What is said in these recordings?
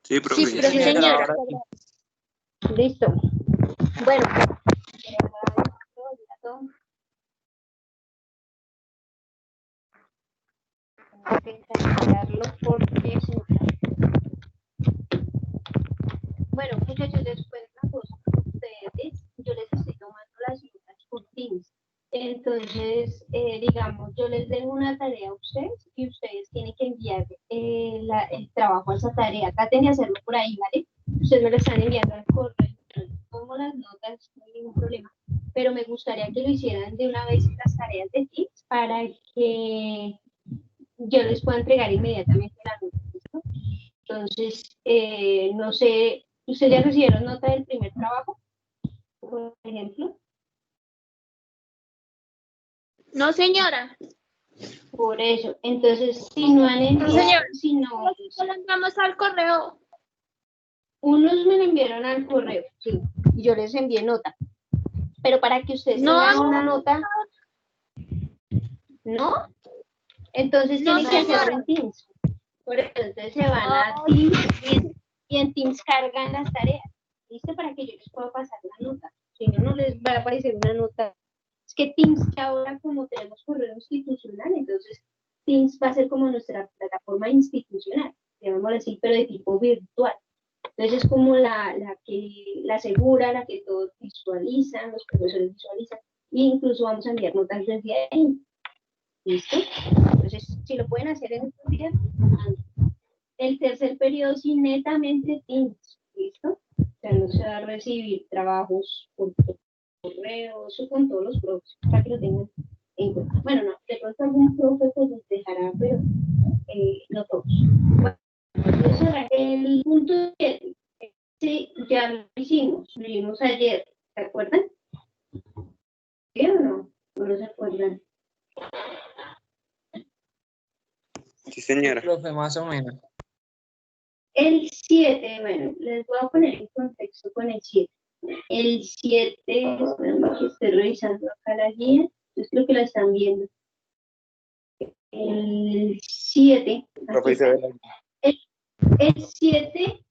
Sí, profe. Sí, profe, señora. Listo. Bueno. Tengo que encargarlo porque bueno, muchachos, les cuento una cosa. Ustedes, yo les estoy tomando las notas por Teams. Entonces, digamos, yo les dejo una tarea a ustedes y ustedes tienen que enviar el trabajo a esa tarea. Traten de hacerlo por ahí, ¿vale? Ustedes me lo están enviando al correo. Tomo las notas, no hay ningún problema. Pero me gustaría que lo hicieran de una vez las tareas de Teams para que yo les pueda entregar inmediatamente la nota. ¿Listo? Entonces, no sé, ¿ustedes ya recibieron nota del primer trabajo? Por ejemplo. No, señora. Por eso, entonces, si no han enviado, Señora, si no, lo enviamos al correo. unos me lo enviaron al correo, sí, y yo les envié nota, pero para que ustedes No. tengan una nota, ¿no? Entonces No, tienen que hacerlo señora. en Teams. Por eso, entonces se van a Teams y en Teams cargan las tareas, ¿listo? Para que yo les pueda pasar la nota, si no, no les va a aparecer una nota. Es que Teams ahora, como tenemos correo institucional, entonces Teams va a ser como nuestra plataforma institucional, llamémoslo así, pero de tipo virtual. Entonces es como la segura, la que todos visualizan, los profesores visualizan, e incluso vamos a enviar notas desde ahí. ¿Listo? Entonces, si lo pueden hacer en estos días, el tercer periodo sí netamente Teams, ¿listo? O sea, no se va a recibir trabajos por correos o con todos los profes, para que lo tengan en cuenta. Bueno, no, de pronto algún profe pues les dejará, pero no todos. Bueno, entonces, el punto 7, sí, ya lo vimos ayer, ¿se acuerdan? ¿Sí o no? ¿No lo se acuerdan? Sí, señora. Profe, más o menos. El 7, bueno, les voy a poner en contexto con el 7. El 7, espérame que estoy revisando acá la guía, yo creo que la están viendo. El 7, el 7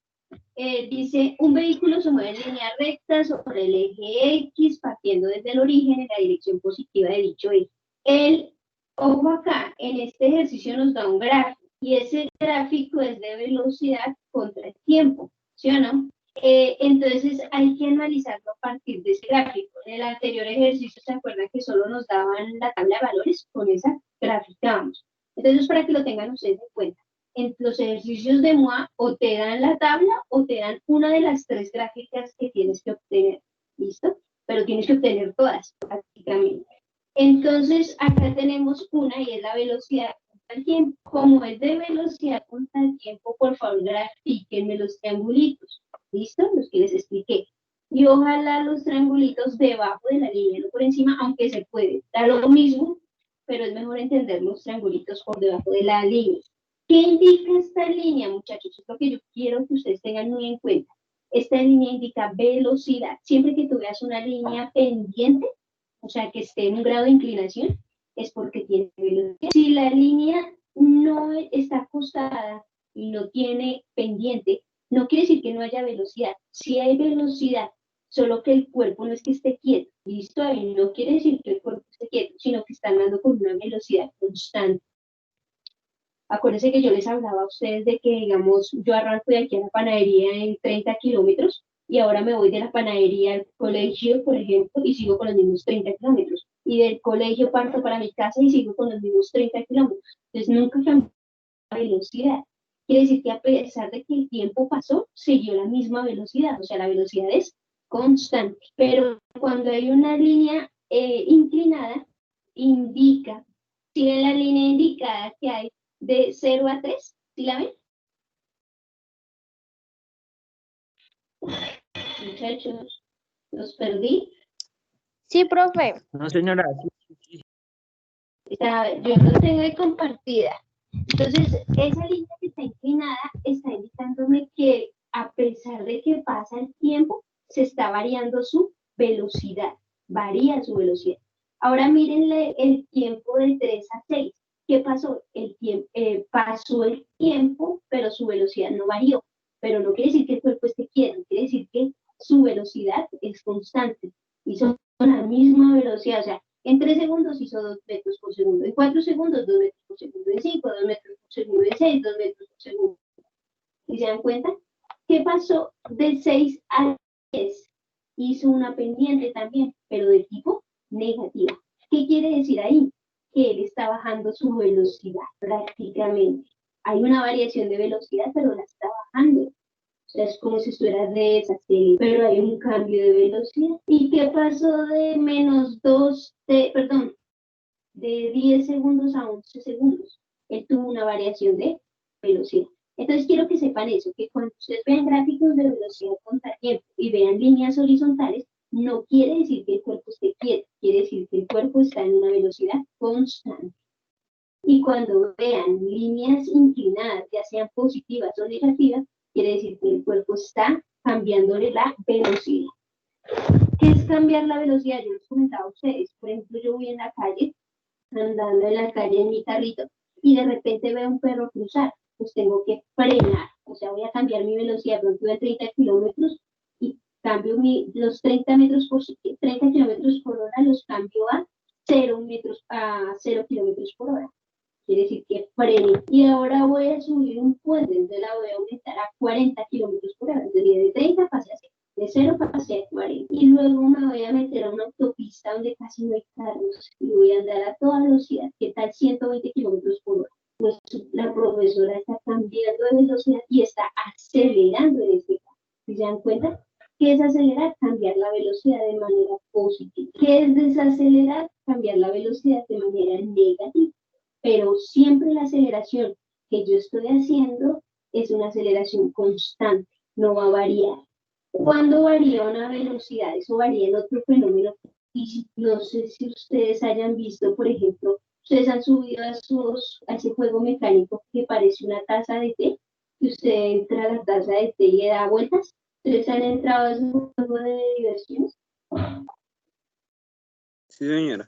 dice, un vehículo se mueve en línea recta sobre el eje X, partiendo desde el origen en la dirección positiva de dicho eje. El ojo acá, en este ejercicio nos da un gráfico, y ese gráfico es de velocidad contra el tiempo, ¿sí o no? Entonces hay que analizarlo a partir de ese gráfico. En el anterior ejercicio, ¿se acuerdan que solo nos daban la tabla de valores? Con esa graficamos. Entonces, para que lo tengan ustedes en cuenta, en los ejercicios de MOA o te dan la tabla o te dan una de las 3 gráficas que tienes que obtener, ¿listo? Pero tienes que obtener todas, prácticamente. Entonces, acá tenemos una y es la velocidad contra el tiempo. Como es de velocidad contra el tiempo, por favor, grafíquenme los triangulitos, ¿listo? Los que les expliqué. Y ojalá los triangulitos debajo de la línea, no por encima, aunque se puede. Da lo mismo, pero es mejor entender los triangulitos por debajo de la línea. ¿Qué indica esta línea, muchachos? Es lo que yo quiero que ustedes tengan muy en cuenta. Esta línea indica velocidad. Siempre que tú veas una línea pendiente, o sea, que esté en un grado de inclinación, es porque tiene velocidad. Si la línea no está acostada y no tiene pendiente, no quiere decir que no haya velocidad. Sí hay velocidad, solo que el cuerpo no es que esté quieto. ¿Listo? Ahí no quiere decir que el cuerpo esté quieto, sino que está andando con una velocidad constante. Acuérdense que yo les hablaba a ustedes de que, digamos, yo arranco de aquí a la panadería en 30 kilómetros y ahora me voy de la panadería al colegio, por ejemplo, y sigo con los mismos 30 kilómetros. Y del colegio parto para mi casa y sigo con los mismos 30 kilómetros. Entonces nunca cambió la velocidad. Quiere decir que a pesar de que el tiempo pasó, siguió la misma velocidad. O sea, la velocidad es constante. Pero cuando hay una línea inclinada, indica, si ven la línea indicada que hay de 0 a 3, ¿sí la ven? Muchachos, ¿los perdí? Sí, profe. No, señora. Yo lo tengo de compartida. Entonces, esa línea que está inclinada está indicándome que a pesar de que pasa el tiempo, se está variando su velocidad. Varía su velocidad. Ahora mírenle el tiempo de 3 a 6. ¿Qué pasó? Pasó el tiempo, pero su velocidad no varió. Pero no quiere decir que el cuerpo esté quieto, quiere decir que su velocidad es constante. Hizo la misma velocidad, o sea, en 3 segundos hizo 2 metros por segundo, en 4 segundos 2 metros por segundo, en 5 2 metros por segundo, en 6 2 metros por segundo. ¿Y se dan cuenta? ¿Qué pasó? De 6 a 10 hizo una pendiente también, pero de tipo negativa. ¿Qué quiere decir ahí? Que él está bajando su velocidad prácticamente. Hay una variación de velocidad, pero la está bajando. O sea, es como si estuviera desacelerando, pero hay un cambio de velocidad. ¿Y qué pasó de de 10 segundos a 11 segundos? Él tuvo una variación de velocidad. Entonces quiero que sepan eso, que cuando ustedes vean gráficos de velocidad contra tiempo y vean líneas horizontales, no quiere decir que el cuerpo esté quieto, quiere decir que el cuerpo está en una velocidad constante. Y cuando vean líneas inclinadas, ya sean positivas o negativas, quiere decir que el cuerpo está cambiándole la velocidad. ¿Qué es cambiar la velocidad? Yo les comentaba a ustedes. Por ejemplo, yo voy en la calle, andando en la calle en mi carrito, y de repente veo un perro cruzar. Pues tengo que frenar. O sea, voy a cambiar mi velocidad. Pronto de 30 kilómetros y cambio los 30 kilómetros por hora, los cambio a 0 kilómetros por hora. Quiere decir que frene. Y ahora voy a subir un puente, entonces la voy a aumentar a 40 kilómetros por hora. Entonces de 30 pasé a 0, de 0 pasé a 40. Y luego me voy a meter a una autopista donde casi no hay carros y voy a andar a toda velocidad. ¿Qué tal 120 kilómetros por hora? Pues la profesora está cambiando de velocidad y está acelerando en este caso. ¿Se dan cuenta? ¿Qué es acelerar? Cambiar la velocidad de manera positiva. ¿Qué es desacelerar? Cambiar la velocidad de manera negativa. Pero siempre la aceleración que yo estoy haciendo es una aceleración constante, no va a variar. ¿Cuándo varía una velocidad? Eso varía en otro fenómeno. Y no sé si ustedes hayan visto, por ejemplo, ustedes han subido a ese juego mecánico que parece una taza de té, que usted entra a la taza de té y le da vueltas. ¿Ustedes han entrado a ese juego de diversiones? Sí, señora.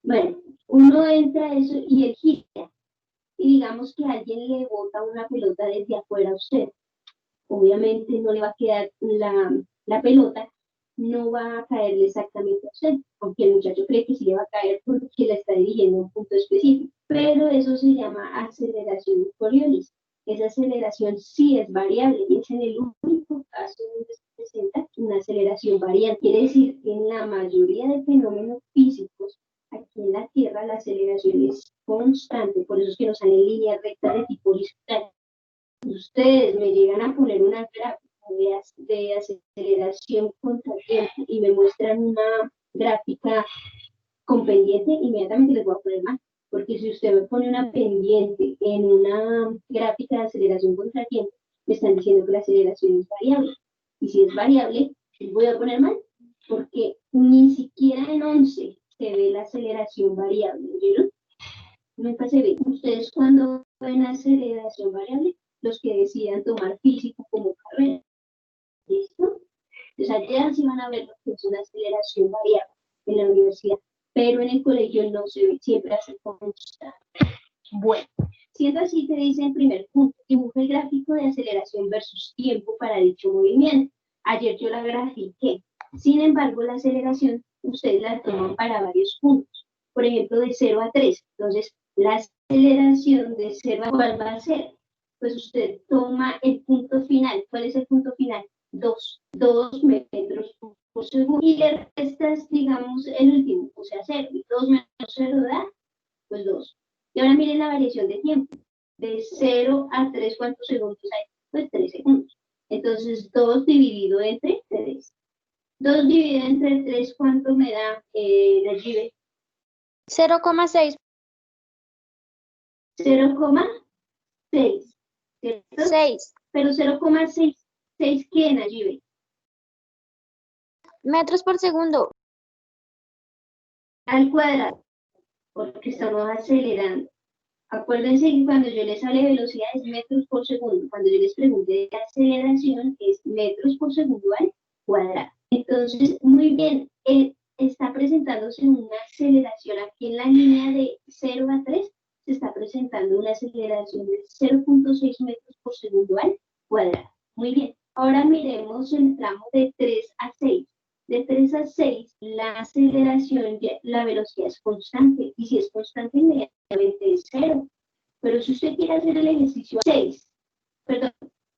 Bueno, uno entra a eso y él gira. Y digamos que alguien le bota una pelota desde afuera a usted. Obviamente no le va a quedar la pelota, no va a caerle exactamente a usted, aunque el muchacho cree que sí le va a caer porque la está dirigiendo a un punto específico. Pero eso se llama aceleración Coriolis. Esa aceleración sí es variable y es en el único caso donde se presenta una aceleración variante. Quiere decir que en la mayoría de fenómenos físicos aquí en la Tierra la aceleración es constante, por eso es que nos salen líneas rectas de tipo horizontal. Ustedes me llegan a poner una gráfica de aceleración contra tiempo y me muestran una gráfica con pendiente, inmediatamente les voy a poner más. Porque si usted me pone una pendiente en una gráfica de aceleración contra tiempo, me están diciendo que la aceleración es variable. Y si es variable, les voy a poner mal, porque ni siquiera en 11 se ve la aceleración variable, ¿vieron? Nunca se ve. Ustedes cuando ven aceleración variable, los que decidan tomar físico como carrera, ¿listo? Entonces allá sí van a ver lo que es una aceleración variable en la universidad, pero en el colegio no se ve, siempre hace constante. Bueno, siendo así, te dice en primer punto, dibuja el gráfico de aceleración versus tiempo para dicho movimiento. Ayer yo la grafiqué. Sin embargo, la aceleración ustedes la toman para varios puntos. Por ejemplo, de 0 a 3. Entonces, la aceleración de 0 a ¿cuál va a ser? Pues usted toma el punto final. ¿Cuál es el punto final? 2 metros por segundo. Y le restas, digamos, el último, o sea, 0. 2 menos 0 da, pues 2. Y ahora miren la variación de tiempo. De 0 a 3, ¿cuántos segundos hay? Pues 3 segundos. Entonces, 2 dividido entre 3. 2 dividido entre 3, ¿cuánto me da, Nayibe? 0,6. 0,6. ¿Cierto? 6 Pero 0,6, ¿6 qué, Nayibe? metros por segundo. Al cuadrado, porque estamos acelerando. Acuérdense que cuando yo les hable de velocidad es metros por segundo. Cuando yo les pregunte de aceleración es metros por segundo al cuadrado. Entonces, muy bien, está presentándose una aceleración aquí en la línea de 0 a 3, se está presentando una aceleración de 0.6 metros por segundo al cuadrado. Muy bien, ahora miremos el tramo de 3 a 6. De 3 a 6, la aceleración, la velocidad es constante, y si es constante, inmediatamente es 0. Pero si usted quiere hacer el ejercicio 6, perdón,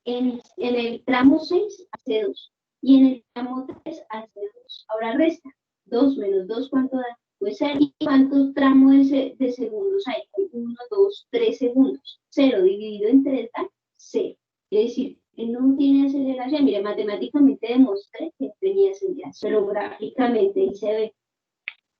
en el tramo 6 hace 2, y en el tramo 3 hace 2. Ahora resta 2 menos 2, ¿cuánto da? Pues 0. ¿Y cuántos tramos de segundos hay? 1, 2, 3 segundos. 0 dividido en 3 da 0. Es decir, que no tiene aceleración. Mire, matemáticamente demostré que tenía aceleración, pero gráficamente ahí se ve.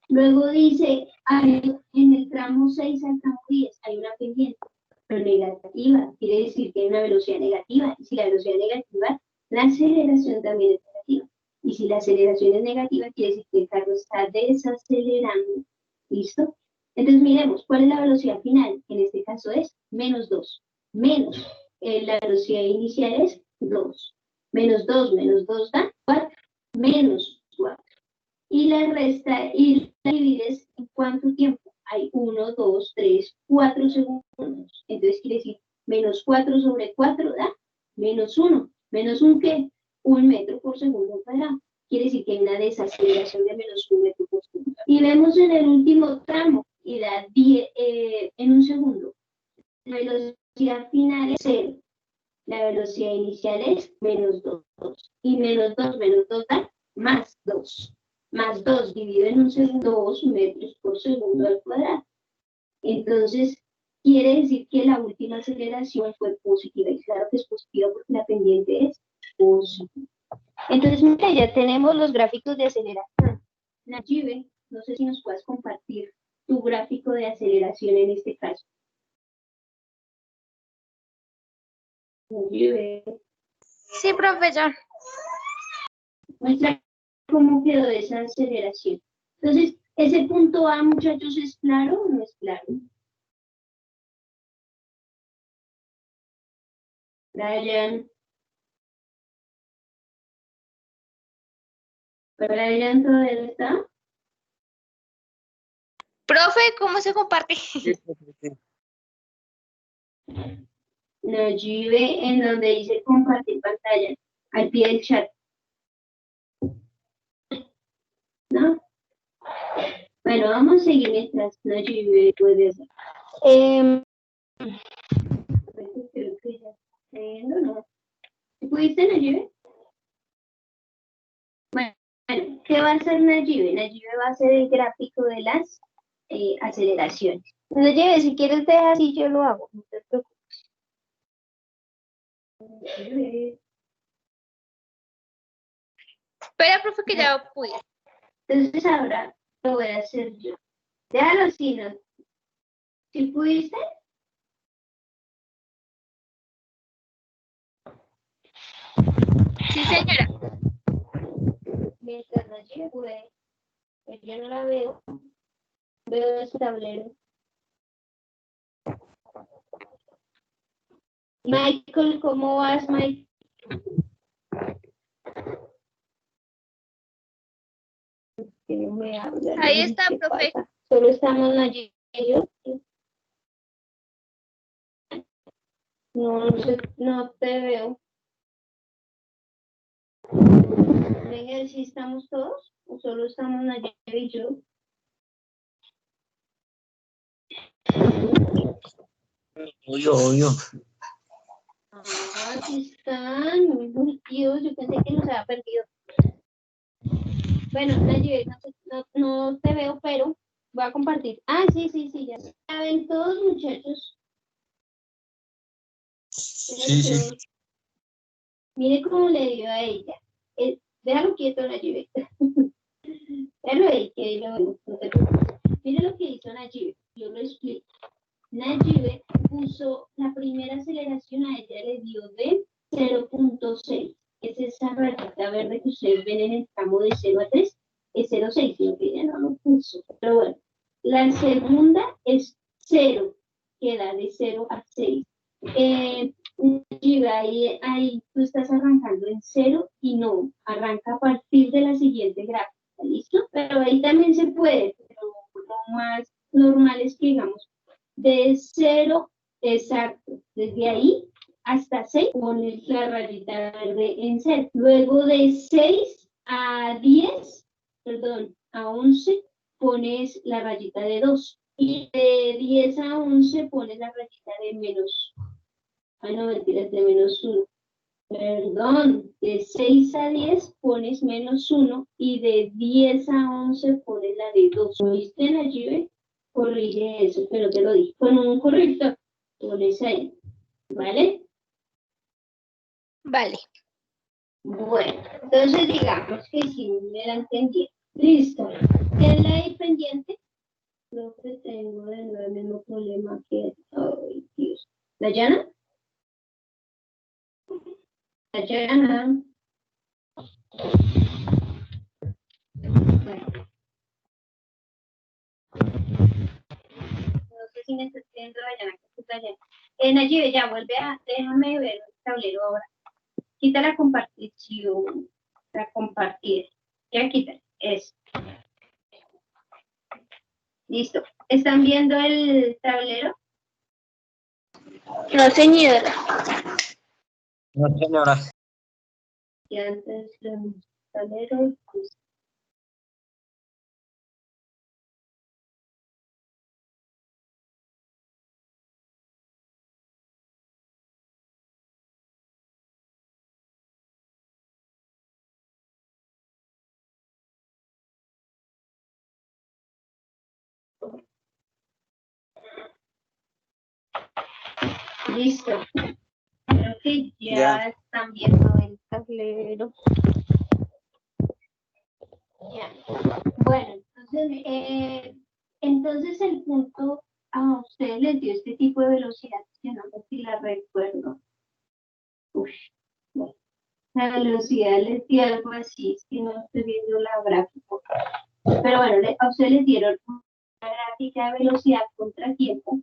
Luego dice, en el tramo 6 al tramo 10 hay una pendiente, pero negativa. Quiere decir que hay una velocidad negativa. Y si la velocidad es negativa, la aceleración también es negativa. Y si la aceleración es negativa, quiere decir que el carro está desacelerando. ¿Listo? Entonces miremos, ¿cuál es la velocidad final? En este caso es menos 2. Menos la velocidad inicial es 2. Menos 2 da 4. Menos 4. Y la resta, y la divides en cuánto tiempo. Hay 1, 2, 3, 4 segundos. Entonces quiere decir, menos 4 sobre 4 da menos 1. ¿Menos 1 qué? 1 metro por segundo cuadrado. Quiere decir que hay una desaceleración de menos 1 metro por segundo. Y vemos en el último tramo, y da 10 en un segundo. La velocidad final es 0. La velocidad inicial es menos 2. Y menos 2 da más 2. Más 2 dividido en un segundo, 2 metros por segundo al cuadrado. Entonces, quiere decir que la última aceleración fue positiva. Y claro que es positiva porque la pendiente es positiva. Entonces, mira, ya tenemos los gráficos de aceleración. Nayibe, no sé si nos puedes compartir tu gráfico de aceleración en este caso. Nayibe, Sí, profesor. muestra cómo quedó esa aceleración. Entonces, ese punto A, muchachos, ¿es claro o no es claro? Brian. Brian, ¿todavía no está? Profe, ¿cómo se comparte? Sí, profe, sí. Nayibe, en donde dice compartir pantalla, al pie del chat. ¿No? Bueno, vamos a seguir mientras Nayibe puede hacer. Creo que ya está viendo, ¿no? ¿Pudiste, Nayibe? Bueno, ¿qué va a hacer Nayibe? Nayibe va a hacer el gráfico de las aceleraciones. Nayibe, si quieres dejar así, yo lo hago, no te preocupes. Nayibe. Espera, profe, que ya pude. Entonces ahora lo voy a hacer yo. Déjalo así, ¿no? ¿Sí pudiste? Sí, señora. Mientras no llegue, pues yo no la veo. Veo ese tablero. Michael, ¿cómo vas, Michael? Que no me habla. Ahí no sé está, qué profe. pasa. Solo estamos Nayi y yo. No sé, no te veo. Venga, ¿sí estamos todos? ¿O solo estamos Nayi y yo? Obvio. Ah, aquí están, muy bonitos. Yo pensé que los había perdido. Bueno, Nayi, no te veo, pero voy a compartir. Ah, sí, ya. ¿Ya ven todos, muchachos? Sí. Mire cómo le dio a ella. Déjalo quieto, Nayibe. Déjalo ahí, que lo vemos. No te preocupes. Mire lo que hizo Nayibe. Yo lo explico. Nayibe puso la primera aceleración, a ella le dio de 0.6. Es esa rayita verde que ustedes ven en el tramo de 0 a 3. Es 0.6, sino que ella no lo puso. Pero bueno, la segunda es 0, que da de 0 a 6. Ahí tú estás arrancando en 0 y no, arranca a partir de la siguiente gráfica. ¿listo? Pero ahí también se puede, pero lo más normal es que digamos, de 0, exacto, desde ahí hasta 6 pones la rayita verde en 0. Luego de 6 a 10, perdón, a 11 pones la rayita de 2. Y de 10 a 11 pones la rayita de menos, no mentiras, de menos 1. Perdón, de 6 a 10 pones menos 1 y de 10 a 11 pones la de 2. ¿Viste, Nayibe? Corrige eso, pero te lo dije. Con un corrector pones ahí, ¿vale? Vale. Bueno, entonces digamos que sí me la entendí. Listo. ¿Quién la hay pendiente? Creo que tengo de nuevo el mismo problema que... Ay, Dios. ¿Dayana? Dayana. Bueno, no sé si me está escribiendo Dayana, que es Dayana. Nayibe, ya vuelve a... Déjame ver el tablero ahora. Quita la compartición. La compartida. Ya quita. Eso. Listo. ¿Están viendo el tablero? No, señora. No, señora. Y antes el tablero. Pues, listo. Creo que ya están viendo el tablero. Ya. Bueno, entonces el punto a ustedes les dio este tipo de velocidad, que no sé si la recuerdo. Uy, bueno, la velocidad les dio algo así, es que no estoy viendo la gráfica. Pero bueno, a ustedes les dieron una gráfica de velocidad contra tiempo.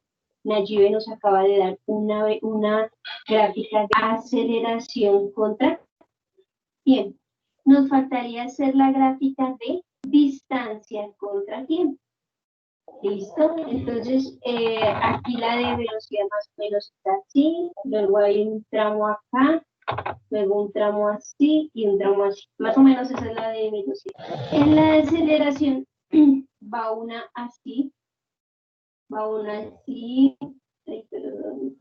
Nayibe nos acaba de dar una gráfica de aceleración contra tiempo. Nos faltaría hacer la gráfica de distancia contra tiempo. ¿Listo? Entonces, aquí la de velocidad más o menos está así, luego hay un tramo acá, luego un tramo así y un tramo así. Más o menos esa es la de velocidad. En la aceleración va una así, va una así, ay, perdón,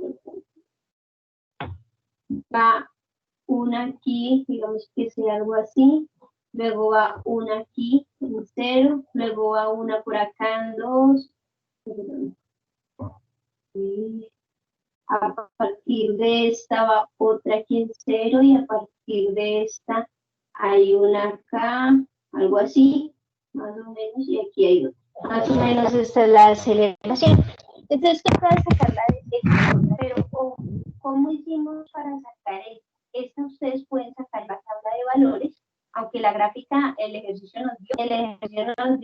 va una aquí, digamos que sea algo así, luego va una aquí en 0, luego va una por acá en 2, a partir de esta va otra aquí en 0 y a partir de esta hay una acá, algo así, más o menos, y aquí hay otra. Más o menos esta es la aceleración. Entonces toca sacarla de esta, pero ¿cómo hicimos para sacar esto? Esta ustedes pueden sacar la tabla de valores, aunque la gráfica, el ejercicio nos dio nos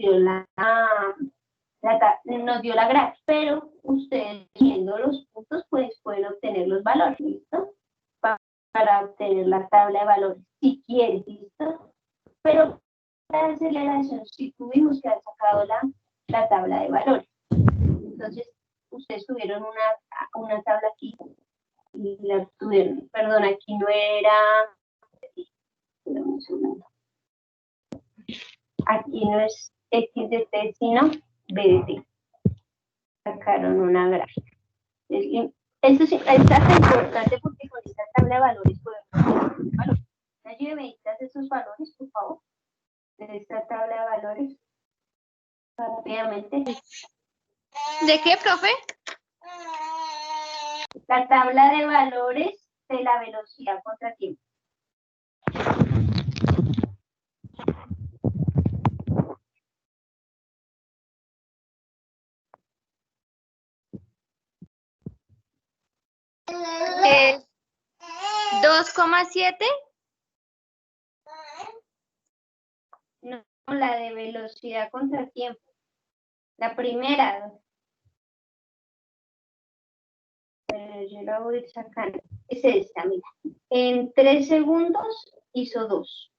dio la gráfica, pero ustedes viendo los puntos pues pueden obtener los valores, ¿listo? Para obtener la tabla de valores, si quieren, ¿listo? Pero la aceleración sí tuvimos que haber sacado la tabla de valores. Entonces, ustedes tuvieron una tabla aquí y la tuvieron, perdón, aquí no era, un segundo. Aquí no es X de T, sino B de T. Sacaron una gráfica. Esto es importante porque con esta tabla de valores podemos ver los valores. Ayúdeme a esos valores, por favor, de esta tabla de valores rápidamente. ¿De qué, profe? La tabla de valores de la velocidad contra tiempo. Es 2,7. No, la de velocidad contra tiempo. La primera. Yo la voy sacando. Es esta, mira. En 3 segundos hizo 2.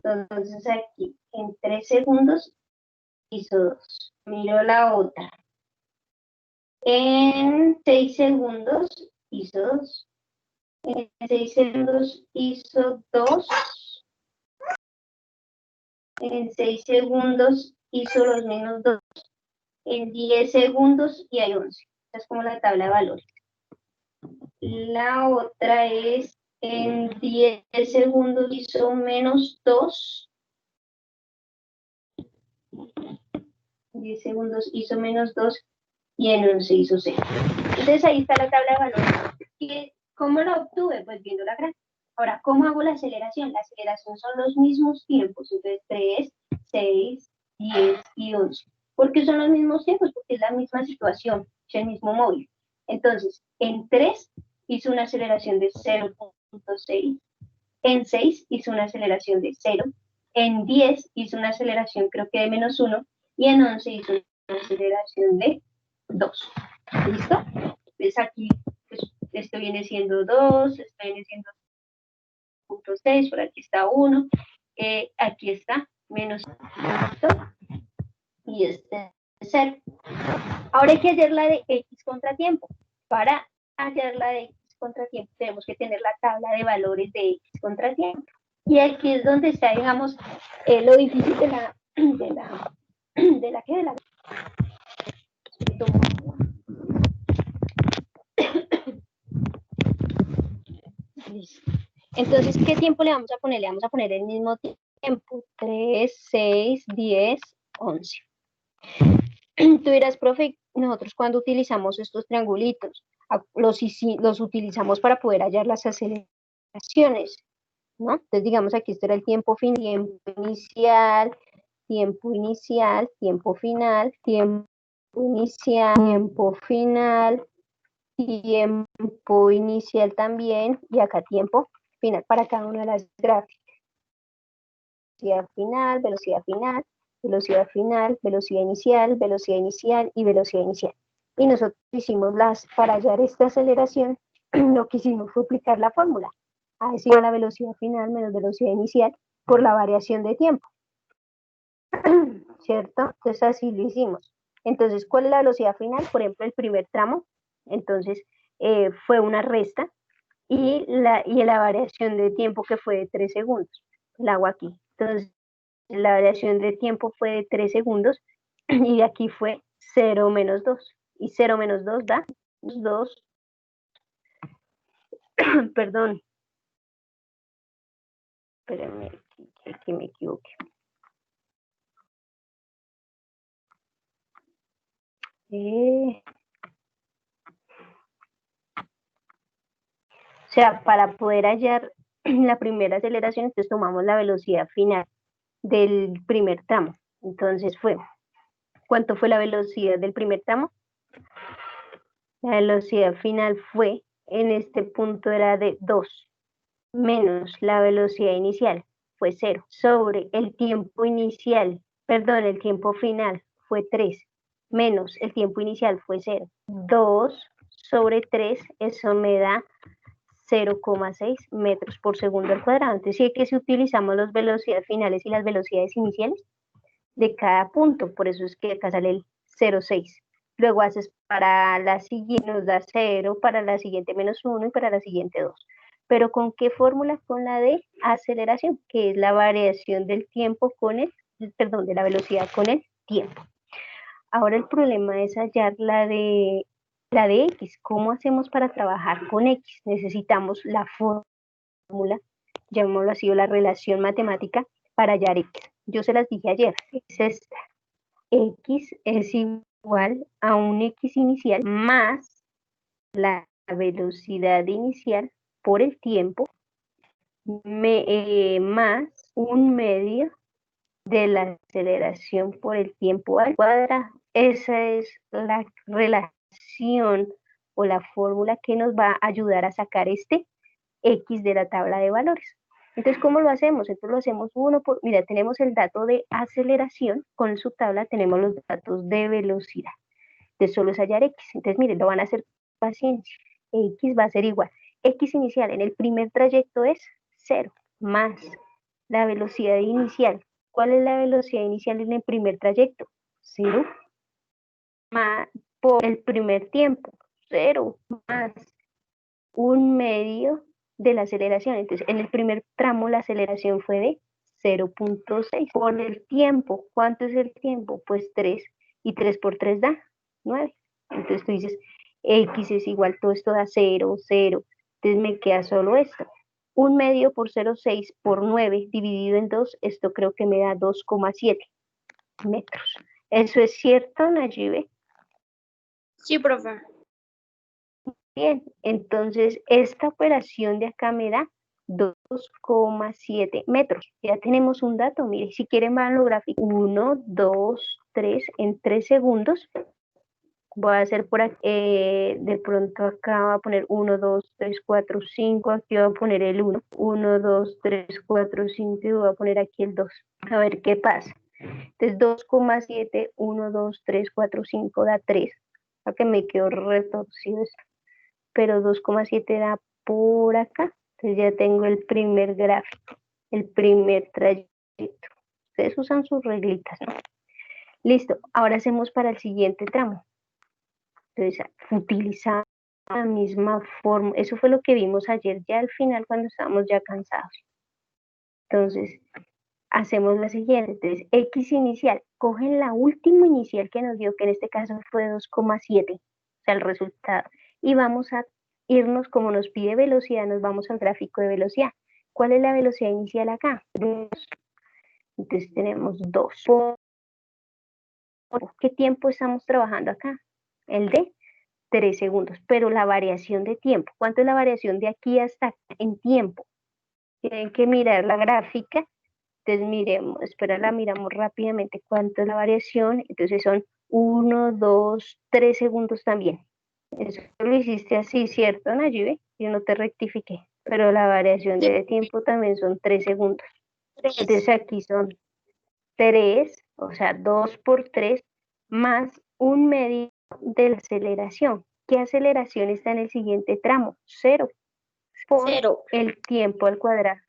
Entonces aquí en 3 segundos hizo 2. Miro la otra. En 6 segundos hizo 2. En 6 segundos hizo 2. En 6 segundos hizo los menos 2. En 10 segundos y hay 11. Esta es como la tabla de valores. La otra es en 10 segundos hizo menos 2. 10 segundos hizo menos 2 y en 11 hizo 0. Entonces ahí está la tabla de valores. ¿Cómo lo obtuve? Pues viendo la gráfica. Ahora, ¿cómo hago la aceleración? La aceleración son los mismos tiempos, entonces 3, 6, 10 y 11. ¿Por qué son los mismos tiempos? Porque es la misma situación, es el mismo móvil. Entonces, en 3 hizo una aceleración de 0.6, en 6 hizo una aceleración de 0, en 10 hizo una aceleración creo que de menos 1, y en 11 hizo una aceleración de 2. ¿Listo? Entonces aquí pues, esto viene siendo 2, esto viene siendo 0.6, por aquí está 1, aquí está menos 1, y este es 0. Ahora hay que hallar la de x contratiempo. Para hallar la de x contratiempo tenemos que tener la tabla de valores de x contratiempo. Y aquí es donde está, digamos, lo difícil de la Entonces, ¿qué tiempo le vamos a poner? Le vamos a poner el mismo tiempo, 3, 6, 10, 11. Tú dirás, profe, nosotros cuando utilizamos estos triangulitos, los utilizamos para poder hallar las aceleraciones, ¿no? Entonces, digamos, aquí este era el tiempo inicial, tiempo inicial, tiempo final, tiempo inicial, tiempo final, tiempo inicial también, y acá tiempo final para cada una de las gráficas. Velocidad final, velocidad final, velocidad final, velocidad inicial y velocidad inicial. Y nosotros hicimos para hallar esta aceleración, lo que hicimos fue aplicar la fórmula. A es igual a velocidad final menos velocidad inicial por la variación de tiempo. ¿Cierto? Entonces así lo hicimos. Entonces, ¿cuál es la velocidad final? Por ejemplo, el primer tramo, entonces fue una resta y la variación de tiempo que fue de 3 segundos. La hago aquí. Entonces, la variación de tiempo fue de 3 segundos y aquí fue 0 menos 2. Y 0 menos 2 da 2, perdón. Espérenme, aquí me equivoqué. O sea, para poder hallar la primera aceleración, entonces tomamos la velocidad final del primer tramo. Entonces ¿cuánto fue la velocidad del primer tramo? La velocidad final fue, en este punto era de 2, menos la velocidad inicial, fue 0, sobre el tiempo inicial, perdón, el tiempo final fue 3, menos el tiempo inicial fue 0. 2 sobre 3, eso me da 0,6 metros por segundo al cuadrado. Entonces, sí que si utilizamos las velocidades finales y las velocidades iniciales de cada punto, por eso es que acá sale el 0,6. Luego haces para la siguiente, nos da 0, para la siguiente menos 1 y para la siguiente 2. ¿Pero con qué fórmula? Con la de aceleración, que es la variación del tiempo de la velocidad con el tiempo. Ahora el problema es hallar la de X. ¿Cómo hacemos para trabajar con X? Necesitamos la fórmula, llamémoslo así, o la relación matemática para hallar X. Yo se las dije ayer, es esta. X es igual a un X inicial más la velocidad inicial por el tiempo más un medio de la aceleración por el tiempo al cuadrado. Esa es la relación o la fórmula que nos va a ayudar a sacar este X de la tabla de valores. Entonces, ¿cómo lo hacemos? Entonces lo hacemos mira, tenemos el dato de aceleración, con su tabla tenemos los datos de velocidad. Entonces solo es hallar X. Entonces, miren, lo van a hacer paciencia. X va a ser igual. X inicial en el primer trayecto es 0, más la velocidad inicial. ¿Cuál es la velocidad inicial en el primer trayecto? 0 más por el primer tiempo, 0 más 1/2 de la aceleración. Entonces, en el primer tramo la aceleración fue de 0.6. Por el tiempo, ¿cuánto es el tiempo? Pues 3, y 3 por 3 da 9. Entonces tú dices, X es igual, todo esto da 0, 0. Entonces me queda solo esto. 1/2 por 0,6 por 9 dividido en 2, esto creo que me da 2,7 metros. ¿Eso es cierto, Nayibe? Sí, profe. Bien, entonces esta operación de acá me da 2,7 metros. Ya tenemos un dato, mire, si quieren van a lo gráfico. 1, 2, 3, en 3 segundos. Voy a hacer por aquí, de pronto acá voy a poner 1, 2, 3, 4, 5, aquí voy a poner el 1, 1, 2, 3, 4, 5, y voy a poner aquí el 2. A ver qué pasa. Entonces 2,7, 1, 2, 3, 4, 5 da 3. Para que me quedó retorcido esto. Pero 2,7 da por acá. Entonces ya tengo el primer gráfico, el primer trayecto. Ustedes usan sus reglitas, ¿no? Listo, ahora hacemos para el siguiente tramo. Entonces, utilizar la misma forma. Eso fue lo que vimos ayer, ya al final cuando estábamos ya cansados. Entonces, hacemos la siguiente. Entonces, X inicial, cogen la última inicial que nos dio, que en este caso fue 2,7, o sea, el resultado. Y vamos a irnos, como nos pide velocidad, nos vamos al gráfico de velocidad. ¿Cuál es la velocidad inicial acá? 2. Entonces tenemos 2. ¿Por qué tiempo estamos trabajando acá? El de 3 segundos, pero la variación de tiempo. ¿Cuánto es la variación de aquí hasta acá en tiempo? Tienen que mirar la gráfica. Entonces miremos, espera, la miramos rápidamente cuánto es la variación. Entonces son 1, 2, 3 segundos también. Eso lo hiciste así, ¿cierto, Nayibe? Yo no te rectifiqué, pero la variación de tiempo también son 3 segundos. 3. Entonces aquí son 3, o sea, 2 por 3, más 1/2 de la aceleración. ¿Qué aceleración está en el siguiente tramo? 0, por 0. el tiempo al cuadrado.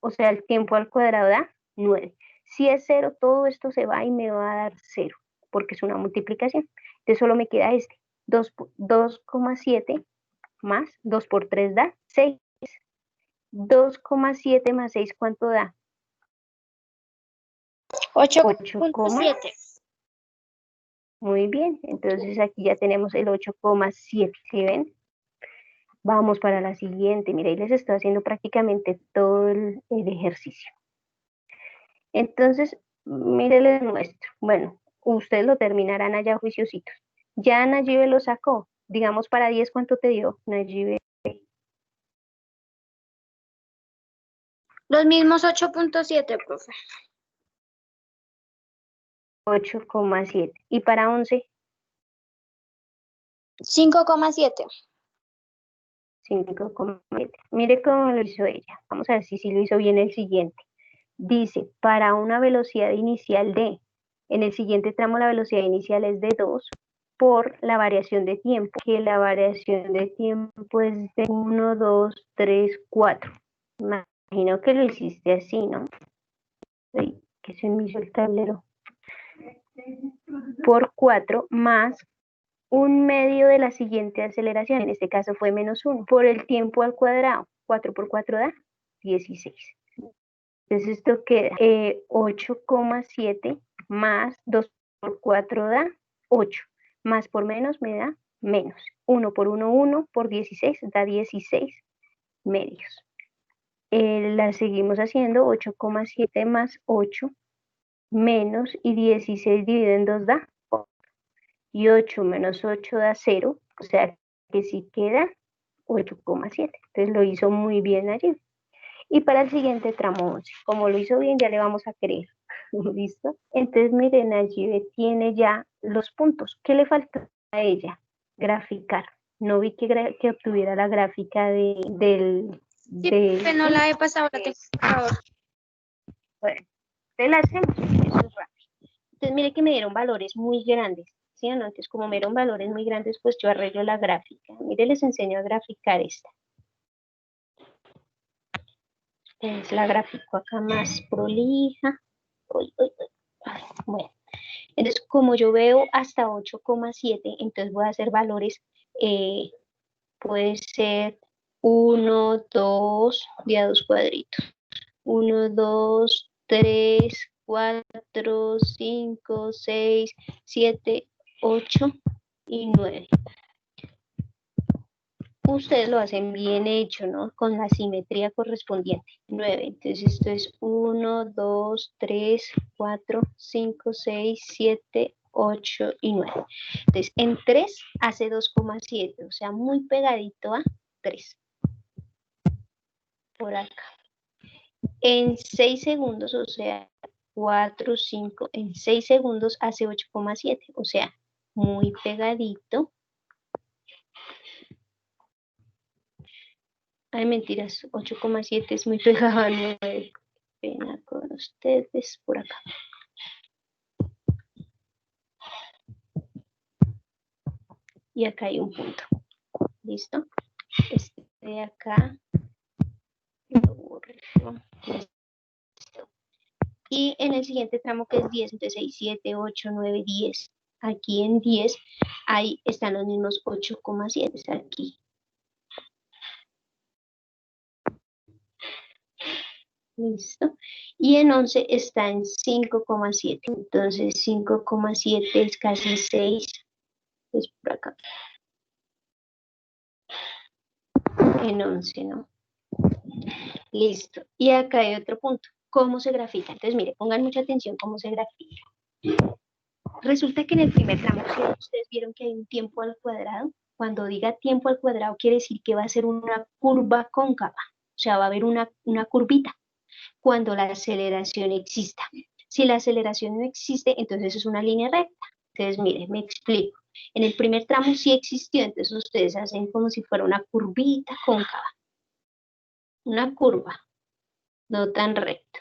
O sea, el tiempo al cuadrado da 9. Si es 0, todo esto se va y me va a dar 0, porque es una multiplicación. Entonces solo me queda este. 2,7 más 2 por 3 da 6. 2,7 más 6, ¿cuánto da? 8.7. Muy bien, entonces aquí ya tenemos el 8,7, ¿sí ven? Vamos para la siguiente. Mira, ahí les estoy haciendo prácticamente todo el ejercicio. Entonces, mírenle el nuestro. Bueno, ustedes lo terminarán allá juiciositos. Ya Nayibe lo sacó. Digamos para 10, ¿cuánto te dio, Nayibe? Los mismos 8.7, profe. 8,7. ¿Y para 11? 5,7. 5,7. Mire cómo lo hizo ella. Vamos a ver si lo hizo bien el siguiente. Dice, para una velocidad inicial de, en el siguiente tramo la velocidad inicial es de 2 por la variación de tiempo, que la variación de tiempo es de 1, 2, 3, 4. Imagino que lo hiciste así, ¿no? Ay, que se me hizo el tablero. Por 4 más 1/2 de la siguiente aceleración, en este caso fue -1, por el tiempo al cuadrado. 4 por 4 da 16. Entonces esto queda 8,7 más 2 por 4 da 8. Más por menos me da menos. 1 por 1, 1 por 16 da 16 medios. La seguimos haciendo. 8,7 más 8 menos, y 16 dividido en 2 da 8. Y 8 menos 8 da 0. O sea que sí queda 8,7. Entonces lo hizo muy bien allí. Y para el siguiente tramo 11, como lo hizo bien, ya le vamos a creer. ¿Listo? Entonces, miren, allí tiene ya los puntos. ¿Qué le falta a ella? Graficar. No vi que obtuviera la gráfica del... Sí, no la he pasado, la tengo por favor. Bueno, te la hacemos. Eso es rápido. Entonces, mire que me dieron valores muy grandes. ¿Sí o no? Entonces, como me dieron valores muy grandes, pues yo arreglo la gráfica. Mire, les enseño a graficar esta. Entonces la gráfico acá más prolija. Uy, uy, uy. Ay, bueno, entonces como yo veo hasta 8,7, entonces voy a hacer valores, puede ser 1, 2, de a dos cuadritos. 1, 2, 3, 4, 5, 6, 7, 8 y 9. Ustedes lo hacen bien hecho, ¿no? Con la simetría correspondiente. 9. Entonces esto es 1, 2, 3, 4, 5, 6, 7, 8 y 9. Entonces en 3 hace 2,7, o sea, muy pegadito a 3. Por acá. En 6 segundos, o sea, 4, 5, en 6 segundos hace 8,7, o sea, muy pegadito. Ay, mentiras, 8,7 es muy pegado a 9. Pena con ustedes por acá. Y acá hay un punto. ¿Listo? Este de acá lo borro. Listo. Y en el siguiente tramo que es 10, entonces 6, 7, 8, 9, 10. Aquí en 10 ahí están los mismos 8,7 aquí. Listo. Y en 11 está en 5,7. Entonces 5,7 es casi 6. Es por acá. En 11, ¿no? Listo. Y acá hay otro punto. ¿Cómo se grafica? Entonces, mire, pongan mucha atención cómo se grafica. Resulta que en el primer tramo, ustedes vieron que hay un tiempo al cuadrado. Cuando diga tiempo al cuadrado, quiere decir que va a ser una curva cóncava. O sea, va a haber una curvita cuando la aceleración exista. Si la aceleración no existe, entonces es una línea recta. Entonces, miren, me explico. En el primer tramo sí existió, entonces ustedes hacen como si fuera una curvita cóncava. Una curva, no tan recta.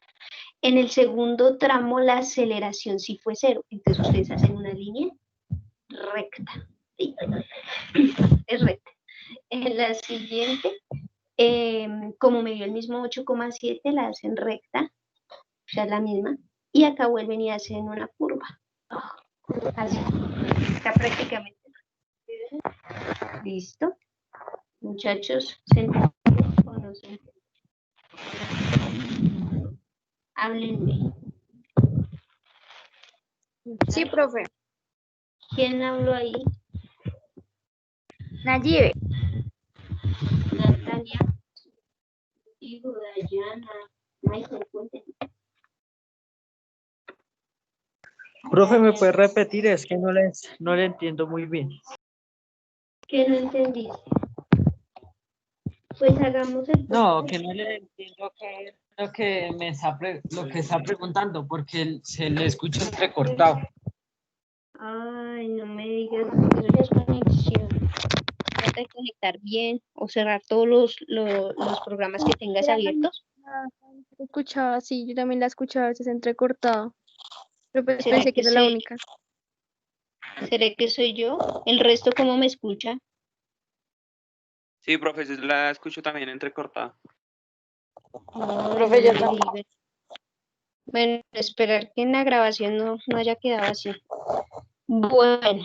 En el segundo tramo la aceleración sí fue 0, entonces ustedes hacen una línea recta. ¿Sí? Es recta. En la siguiente, como me dio el mismo 8,7, la hacen recta, o sea, la misma, y acá vuelven y hacen una curva. Así, está prácticamente. ¿Listo? Muchachos, ¿se entiende o no se entiende? Háblenme. Sí, profe. ¿Quién habló ahí? Nayibe. Natalia. Digo, Dayana. Michael, cuéntenme. Profe, ¿me puede repetir? Es que no le entiendo muy bien. ¿Qué no entendiste? Pues hagamos el... No, que no le entiendo qué es lo que lo que está preguntando, porque se le escucha entrecortado. Ay, no me digas, eso ya es conexión. Trata de conectar bien o cerrar todos los programas que tengas abiertos. Escuchaba, sí, yo también la escuchaba, a veces entrecortado. Pero pues ¿Será pensé que que era la sí? única. ¿Será que soy yo? ¿El resto cómo me escucha? Sí, profe, yo la escucho también entrecortada. Profe, yo No me también. digas. Bueno, esperar que en la grabación no haya quedado así. Bueno,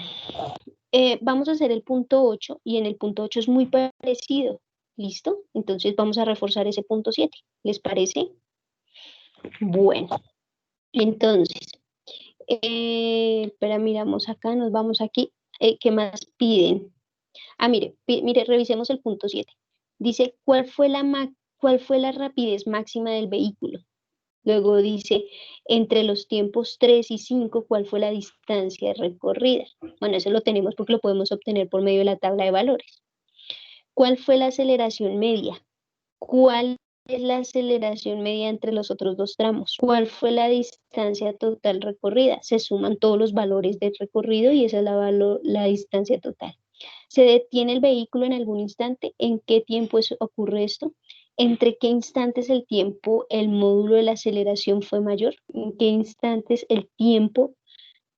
vamos a hacer el punto 8 y en el punto 8 es muy parecido. ¿Listo? Entonces vamos a reforzar ese punto 7. ¿Les parece? Bueno, entonces, espera, miramos acá, nos vamos aquí. ¿Qué más piden? Ah, mire, revisemos el punto 7. Dice, ¿cuál fue la rapidez máxima del vehículo? Luego dice, entre los tiempos 3 y 5, ¿cuál fue la distancia recorrida? Bueno, eso lo tenemos porque lo podemos obtener por medio de la tabla de valores. ¿Cuál fue la aceleración media? ¿Cuál es la aceleración media entre los otros dos tramos? ¿Cuál fue la distancia total recorrida? Se suman todos los valores del recorrido y esa es la distancia total. ¿Se detiene el vehículo en algún instante? ¿En qué tiempo ocurre esto? ¿Entre qué instantes el módulo de la aceleración fue mayor? ¿En qué instantes el tiempo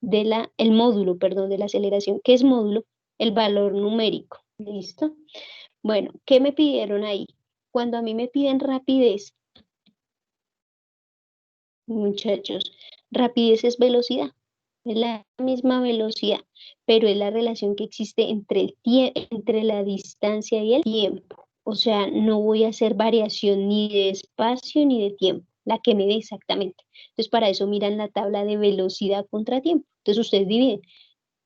el módulo, perdón, de la aceleración? ¿Qué es módulo? El valor numérico. ¿Listo? Bueno, ¿qué me pidieron ahí? Cuando a mí me piden rapidez, Muchachos, rapidez es velocidad, es la misma velocidad, pero es la relación que existe entre la distancia y el tiempo. O sea, no voy a hacer variación ni de espacio ni de tiempo, la que me dé exactamente. Entonces, para eso miran la tabla de velocidad contra tiempo. Entonces, ustedes dividen,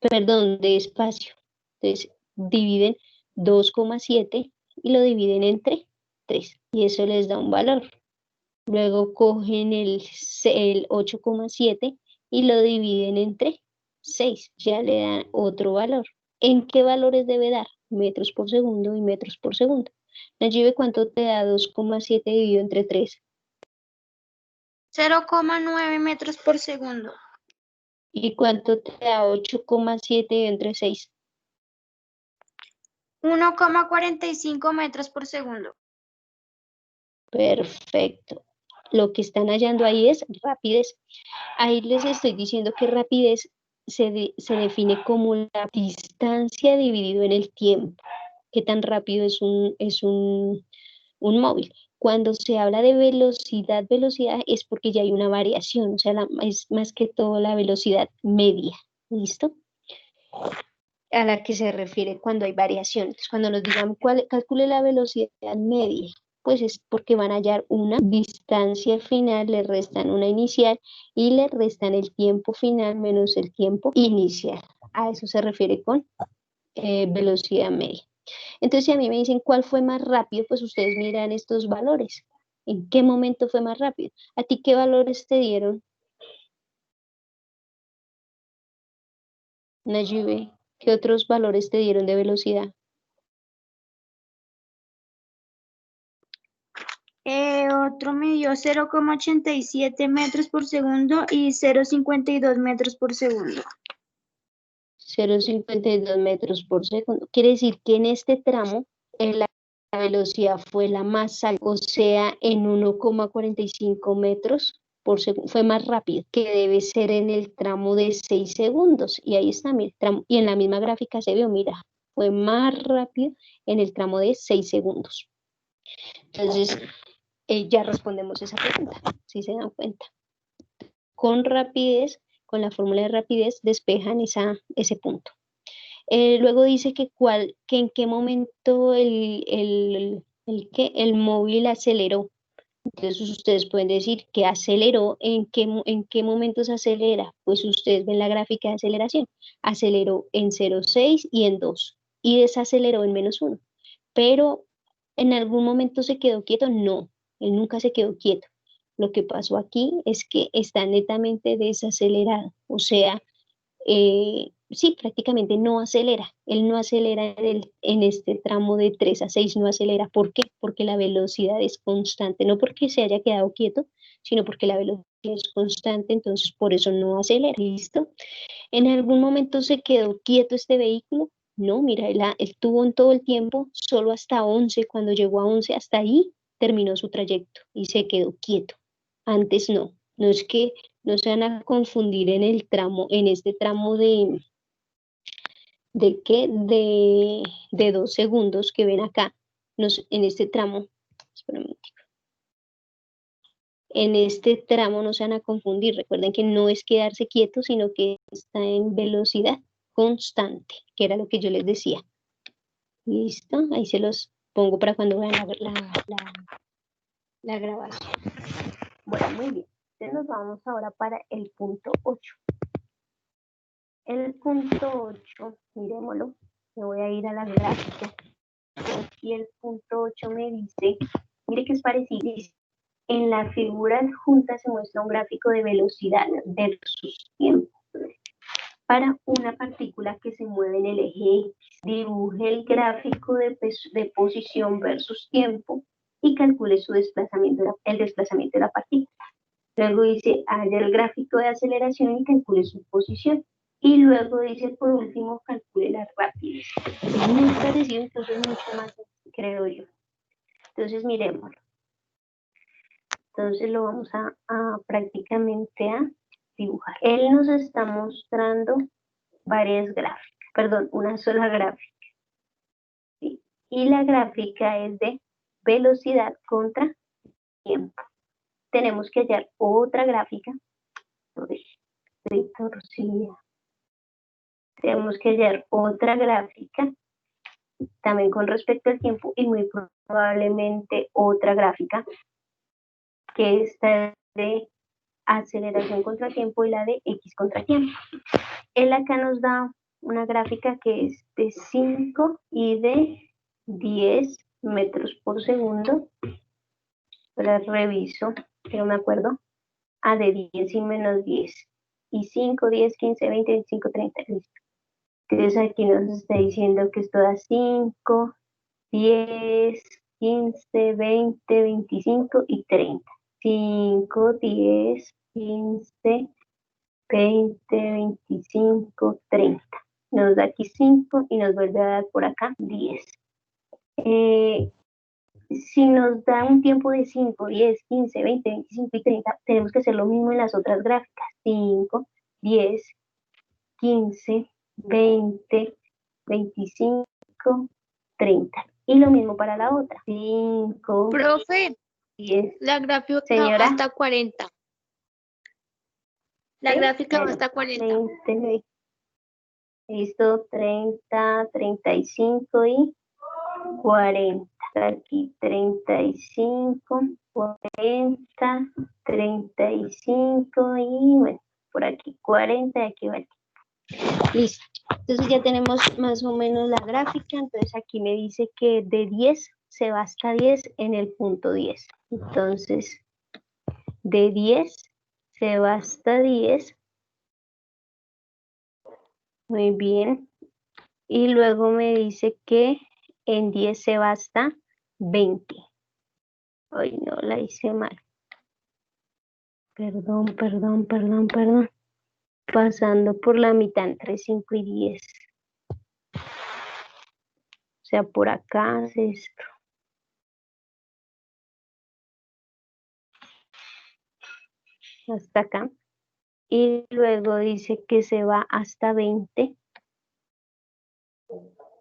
perdón, de espacio. Entonces, dividen 2,7 y lo dividen entre 3. Y eso les da un valor. Luego cogen el 8,7 y lo dividen entre 6. Ya le dan otro valor. ¿En qué valores debe dar? Metros por segundo y metros por segundo. Nayibe, ¿cuánto te da 2,7 dividido entre 3? 0,9 metros por segundo. ¿Y cuánto te da 8,7 dividido entre 6? 1,45 metros por segundo. Perfecto. Lo que están hallando ahí es rapidez. Ahí les estoy diciendo que rapidez se define como la distancia dividido en el tiempo. ¿Qué tan rápido es un móvil? Cuando se habla de velocidad es porque ya hay una variación, o sea, es más que todo la velocidad media. ¿Listo? A la que se refiere cuando hay variaciones. Cuando nos digan calcule la velocidad media, pues es porque van a hallar una distancia final, le restan una inicial y le restan el tiempo final menos el tiempo inicial. A eso se refiere con velocidad media. Entonces, si a mí me dicen cuál fue más rápido, pues ustedes miran estos valores. ¿En qué momento fue más rápido? ¿A ti qué valores te dieron, Nayibe? ¿Qué otros valores te dieron de velocidad? Otro me dio 0,87 metros por segundo y 0,52 metros por segundo. 0,52 metros por segundo. Quiere decir que en este tramo la velocidad fue la más alta, o sea, en 1,45 metros por segundo. Fue más rápido, que debe ser en el tramo de 6 segundos. Y ahí está mi tramo. Y en la misma gráfica se vio, mira, fue más rápido en el tramo de 6 segundos. Entonces, ya respondemos esa pregunta, si se dan cuenta. Con rapidez, con la fórmula de rapidez, despejan ese punto. Luego dice que en qué momento el móvil aceleró. Entonces ustedes pueden decir que aceleró, ¿en qué momento se acelera? Pues ustedes ven la gráfica de aceleración. Aceleró en 0,6 y en 2 y desaceleró en -1. Pero ¿en algún momento se quedó quieto? No, él nunca se quedó quieto. Lo que pasó aquí es que está netamente desacelerado, o sea, sí, prácticamente no acelera. Él no acelera en este tramo de 3 a 6, no acelera. ¿Por qué? Porque la velocidad es constante, no porque se haya quedado quieto, sino porque la velocidad es constante, entonces por eso no acelera. ¿Listo? ¿En algún momento se quedó quieto este vehículo? No, mira, él tuvo en todo el tiempo, solo hasta 11, cuando llegó a 11, hasta ahí terminó su trayecto y se quedó quieto. Antes no, no es que no se van a confundir en el tramo, en este tramo de 2 segundos que ven acá, en este tramo, espera un momentico. En este tramo no se van a confundir, recuerden que no es quedarse quieto, sino que está en velocidad constante, que era lo que yo les decía. ¿Listo? Ahí se los pongo para cuando vean la grabación. Bueno, muy bien. Entonces nos vamos ahora para el punto 8. El punto 8, miremoslo, me voy a ir a la gráfica. Y el punto 8 me dice, mire que es parecido, dice, en la figura adjunta se muestra un gráfico de velocidad versus tiempo para una partícula que se mueve en el eje X. Dibuje el gráfico de posición versus tiempo y calcule su desplazamiento, el desplazamiento de la partícula. Luego dice, haya el gráfico de aceleración y calcule su posición. Y luego dice, por último, calcule la rapidez. Es muy parecido, entonces mucho más, creo yo. Entonces, miremoslo. Entonces lo vamos a prácticamente a dibujar. Él nos está mostrando varias gráficas, perdón, una sola gráfica. ¿Sí? Y la gráfica es de velocidad contra tiempo. tenemos que hallar otra gráfica. Tenemos que hallar otra gráfica también con respecto al tiempo y muy probablemente otra gráfica que esta de aceleración contra tiempo y la de X contra tiempo. Él acá nos da una gráfica que es de 5 y de 10 metros por segundo. Ahora reviso, pero me acuerdo. De 10 y menos 10. Y 5, 10, 15, 20, 25, 30. Listo. Entonces aquí nos está diciendo que esto da 5, 10, 15, 20, 25 y 30. 5, 10, 15, 20, 25, 30. Nos da aquí 5 y nos vuelve a dar por acá 10. Si nos da un tiempo de 5, 10, 15, 20, 25 y 30, tenemos que hacer lo mismo en las otras gráficas. 5, 10, 15, 20, 25, 30. Y lo mismo para la otra. 5, Profe, 10. la gráfica Señora. va hasta 40. La ¿Sí? gráfica va Bueno, hasta 40. 20, listo, 30, 35 y 40. Aquí 35, 40, 35 y bueno, por aquí 40 y aquí va. Listo. Entonces ya tenemos más o menos la gráfica. Entonces aquí me dice que de 10 se va hasta 10 en el punto 10. Entonces, de 10 se va hasta 10. Muy bien. Y luego me dice que en 10 se va hasta 20. Ay, no, la hice mal. Perdón. Pasando por la mitad entre 5 y 10. O sea, por acá es esto. Hasta acá. Y luego dice que se va hasta 20.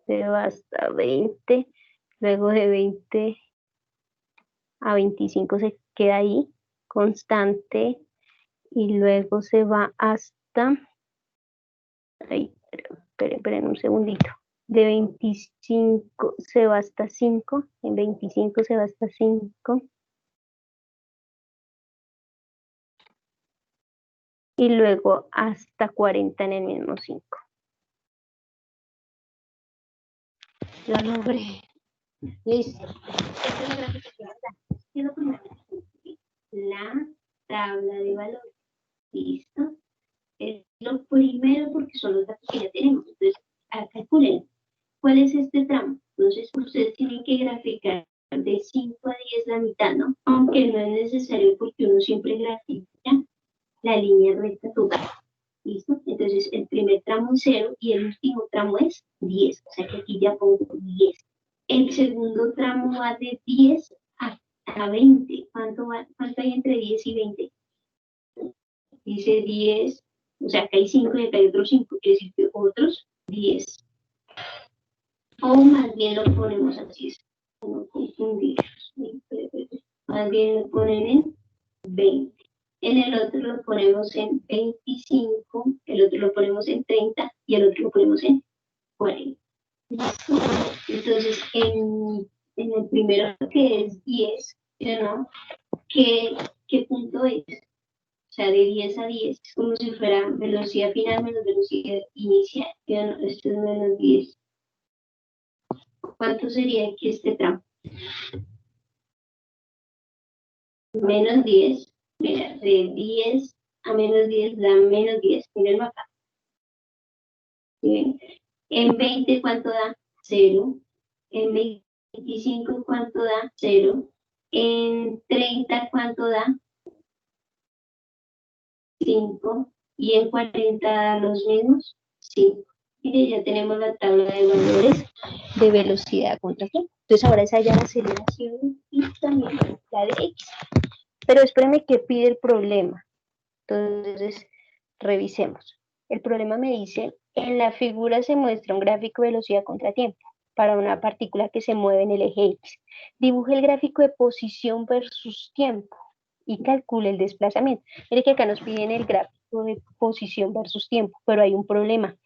Se va hasta 20. Luego de 20 a 25 se queda ahí, constante. Y luego se va hasta... Ay, esperen un segundito. De 25 se va hasta 5. En 25 se va hasta 5. Y luego hasta 40 en el mismo 5. Lo logré. Listo. Esta es la gráfica que nos da. ¿Qué es lo primero? La tabla de valores. Listo. Es lo primero porque son los datos que ya tenemos. Entonces, calculen. ¿Cuál es este tramo? Entonces, ustedes tienen que graficar de 5 a 10 la mitad, ¿no? Aunque no es necesario porque uno siempre grafica la línea recta total. ¿Listo? Entonces, el primer tramo es 0 y el último tramo es 10. O sea que aquí ya pongo 10. El segundo tramo va de 10 a 20. ¿Cuánto hay entre 10 y 20? Dice 10. O sea, acá hay 5 y acá hay otros 5. Quiere decir que otros 10. O más bien lo ponemos así. No confundir. Más bien lo ponen en 20. En el otro lo ponemos en 25, el otro lo ponemos en 30 y el otro lo ponemos en 40. ¿Listo? Entonces, en el primero que es 10, ¿no? ¿Qué punto es? O sea, de 10 a 10, es como si fuera velocidad final menos velocidad inicial. ¿No? Esto es menos 10. ¿Cuánto sería aquí este tramo? Menos 10. Mira, de 10 a menos 10 da menos 10. Mira el mapa. ¿Sí? En 20, ¿cuánto da? 0. En 25, ¿cuánto da? 0. En 30, ¿cuánto da? 5. Y en 40 da los mismos, 5. Mire, ya tenemos la tabla de valores de velocidad contra tiempo. Entonces ahora es hallar la aceleración y también la de X. Pero espérenme que pide el problema. Entonces, revisemos. El problema me dice, en la figura se muestra un gráfico de velocidad contra tiempo para una partícula que se mueve en el eje X. Dibuje el gráfico de posición versus tiempo. y calcule el desplazamiento. Mire que acá nos piden el gráfico de posición versus tiempo, pero hay un problema,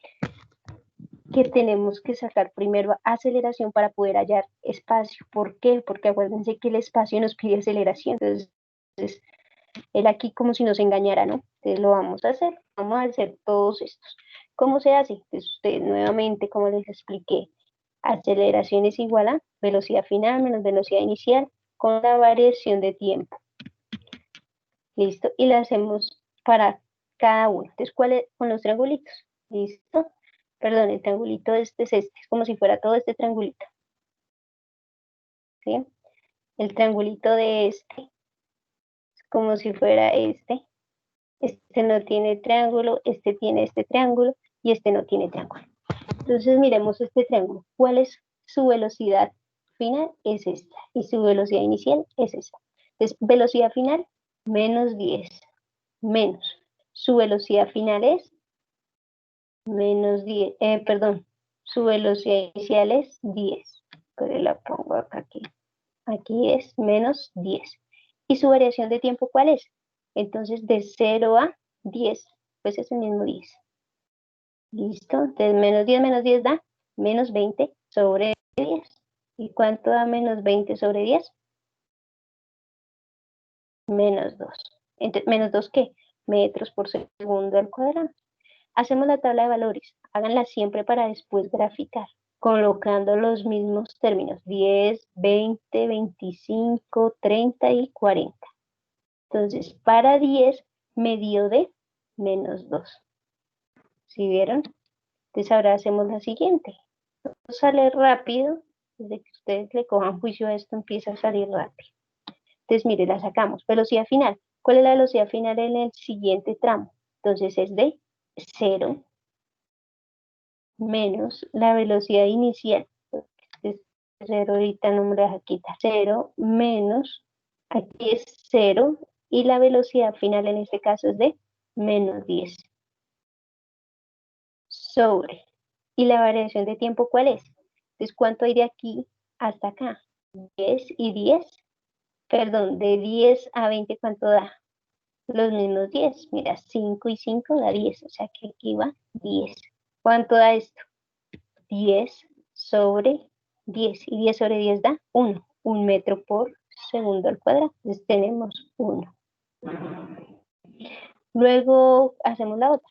que tenemos que sacar primero aceleración para poder hallar espacio. ¿Por qué? Porque acuérdense que el espacio nos pide aceleración. Entonces él aquí como si nos engañara, ¿no? Entonces lo vamos a hacer todos estos. ¿Cómo se hace? Pues usted nuevamente, como les expliqué, aceleración es igual a velocidad final menos velocidad inicial con la variación de tiempo. ¿Listo? Y la hacemos para cada uno. Entonces, ¿cuál es? Con los triangulitos. ¿Listo? Perdón, el triangulito este es este, es como si fuera todo este triangulito. ¿Sí? El triangulito de este es como si fuera este. Este no tiene triángulo, este tiene este triángulo y este no tiene triángulo. Entonces miremos este triángulo. ¿Cuál es su velocidad final? Es esta. Y su velocidad inicial es esta. Entonces, velocidad final, menos 10. Menos. Su velocidad final es menos 10. Perdón. Su velocidad inicial es 10. Pero la pongo acá aquí. Aquí es menos 10. ¿Y su variación de tiempo cuál es? Entonces, de 0 a 10, pues es el mismo 10. ¿Listo? Entonces, menos 10 da menos 20 sobre 10. ¿Y cuánto da menos 20 sobre 10? Menos 2. Entonces, ¿menos 2 qué? Metros por segundo al cuadrado. Hacemos la tabla de valores. Háganla siempre para después graficar, colocando los mismos términos. 10, 20, 25, 30 y 40. Entonces, para 10 me dio de menos 2. ¿Sí vieron? Entonces ahora hacemos la siguiente. Esto sale rápido. Desde que ustedes le cojan juicio a esto, empieza a salir rápido. Entonces, mire, la sacamos. Velocidad final. ¿Cuál es la velocidad final en el siguiente tramo? Entonces es de 0 menos la velocidad inicial. Este 0 ahorita no me lo deja quitar. 0 menos, aquí es 0, y la velocidad final en este caso es de menos 10. Sobre. ¿Y la variación de tiempo cuál es? Entonces, ¿cuánto hay de aquí hasta acá? 10 y 10. Perdón, de 10 a 20, ¿cuánto da? Los mismos 10. Mira, 5 y 5 da 10. O sea que aquí va 10. ¿Cuánto da esto? 10 sobre 10. Y 10 sobre 10 da 1. 1 metro por segundo al cuadrado. Entonces tenemos 1. Luego hacemos la otra.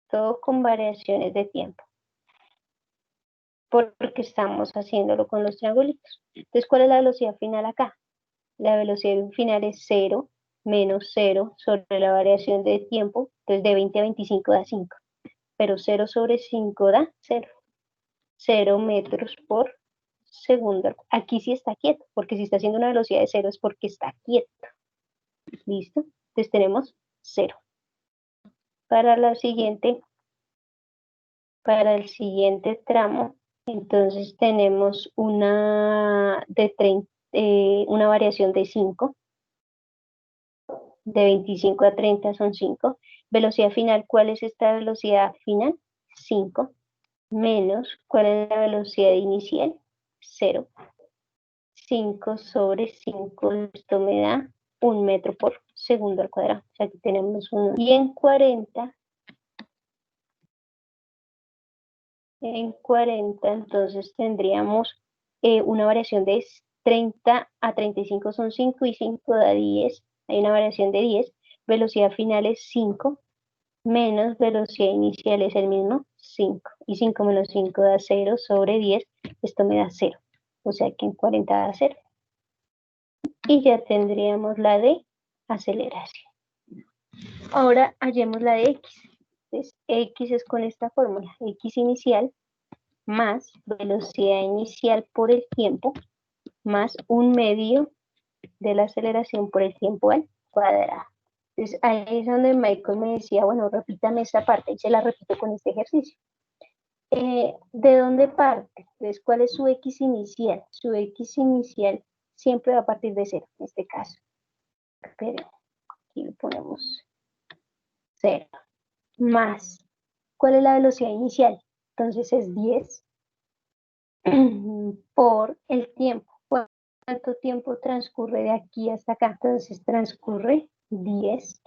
Todo con variaciones de tiempo. Porque estamos haciéndolo con los triangulitos. Entonces, ¿cuál es la velocidad final acá? La velocidad final es 0 menos 0 sobre la variación de tiempo. Entonces, de 20 a 25 da 5. Pero 0 sobre 5 da 0. 0 metros por segundo. Aquí sí está quieto, porque si está haciendo una velocidad de 0 es porque está quieto. ¿Listo? Entonces tenemos 0. Para el siguiente tramo, entonces tenemos una variación de 5. De 25 a 30 son 5. Velocidad final, ¿cuál es esta velocidad final? 5. Menos, ¿cuál es la velocidad inicial? 0. 5 sobre 5, esto me da 1 metro por segundo al cuadrado. O sea, aquí tenemos 1. Y en 40, entonces tendríamos una variación de 30 a 35 son 5 y 5 da 10. Hay una variación de 10. Velocidad final es 5 menos velocidad inicial es el mismo, 5. Y 5 menos 5 da 0 sobre 10. Esto me da 0. O sea que en 40 da 0. Y ya tendríamos la de aceleración. Ahora hallemos la de X. Entonces, X es con esta fórmula. X inicial más velocidad inicial por el tiempo más 1/2 de la aceleración por el tiempo al cuadrado. Entonces, ahí es donde Michael me decía, bueno, repítame esta parte, y se la repito con este ejercicio. ¿De dónde parte? Entonces, ¿cuál es su X inicial? Su X inicial siempre va a partir de 0, en este caso. Pero aquí le ponemos 0. Más, ¿cuál es la velocidad inicial? Entonces es 10 por el tiempo. ¿Cuánto tiempo transcurre de aquí hasta acá? Entonces transcurre 10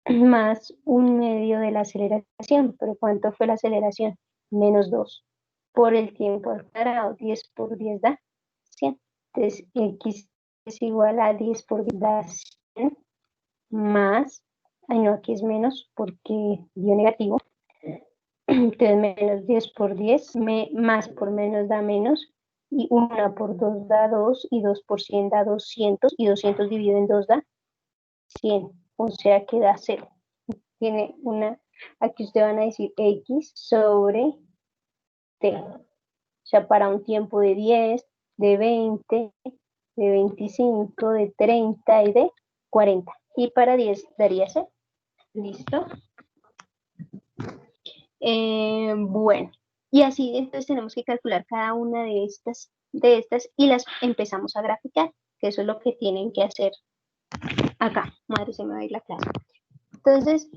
más 1/2 de la aceleración. ¿Pero cuánto fue la aceleración? -2 por el tiempo al cuadrado. 10 por 10 da 100. Entonces x es igual a 10 por 10 da 100 más, no, aquí es menos porque dio negativo. Entonces menos 10 por 10, más por menos da menos, y 1 por 2 da 2, y 2 por 100 da 200, y 200 dividido en 2 da 100, o sea que da 0. Tiene una, aquí ustedes van a decir x sobre t, o sea, para un tiempo de 10, de 20, de 25, de 30 y de 40. Y para 10 daría 0. ¿Listo? Bueno, y así entonces tenemos que calcular cada una de estas y las empezamos a graficar, que eso es lo que tienen que hacer acá. Madre, se me va a ir la clase. Entonces,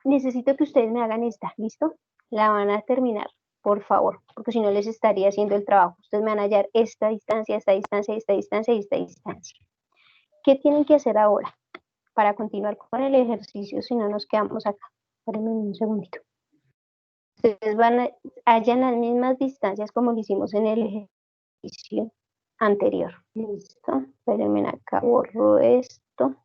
necesito que ustedes me hagan esta, ¿listo? La van a terminar, por favor, porque si no les estaría haciendo el trabajo. Ustedes me van a hallar esta distancia, esta distancia, esta distancia y esta distancia. ¿Qué tienen que hacer ahora para continuar con el ejercicio si no nos quedamos acá? Espérenme un segundito. Ustedes van a hallar las mismas distancias como lo hicimos en el ejercicio anterior. Listo. Espérenme, acá borro esto.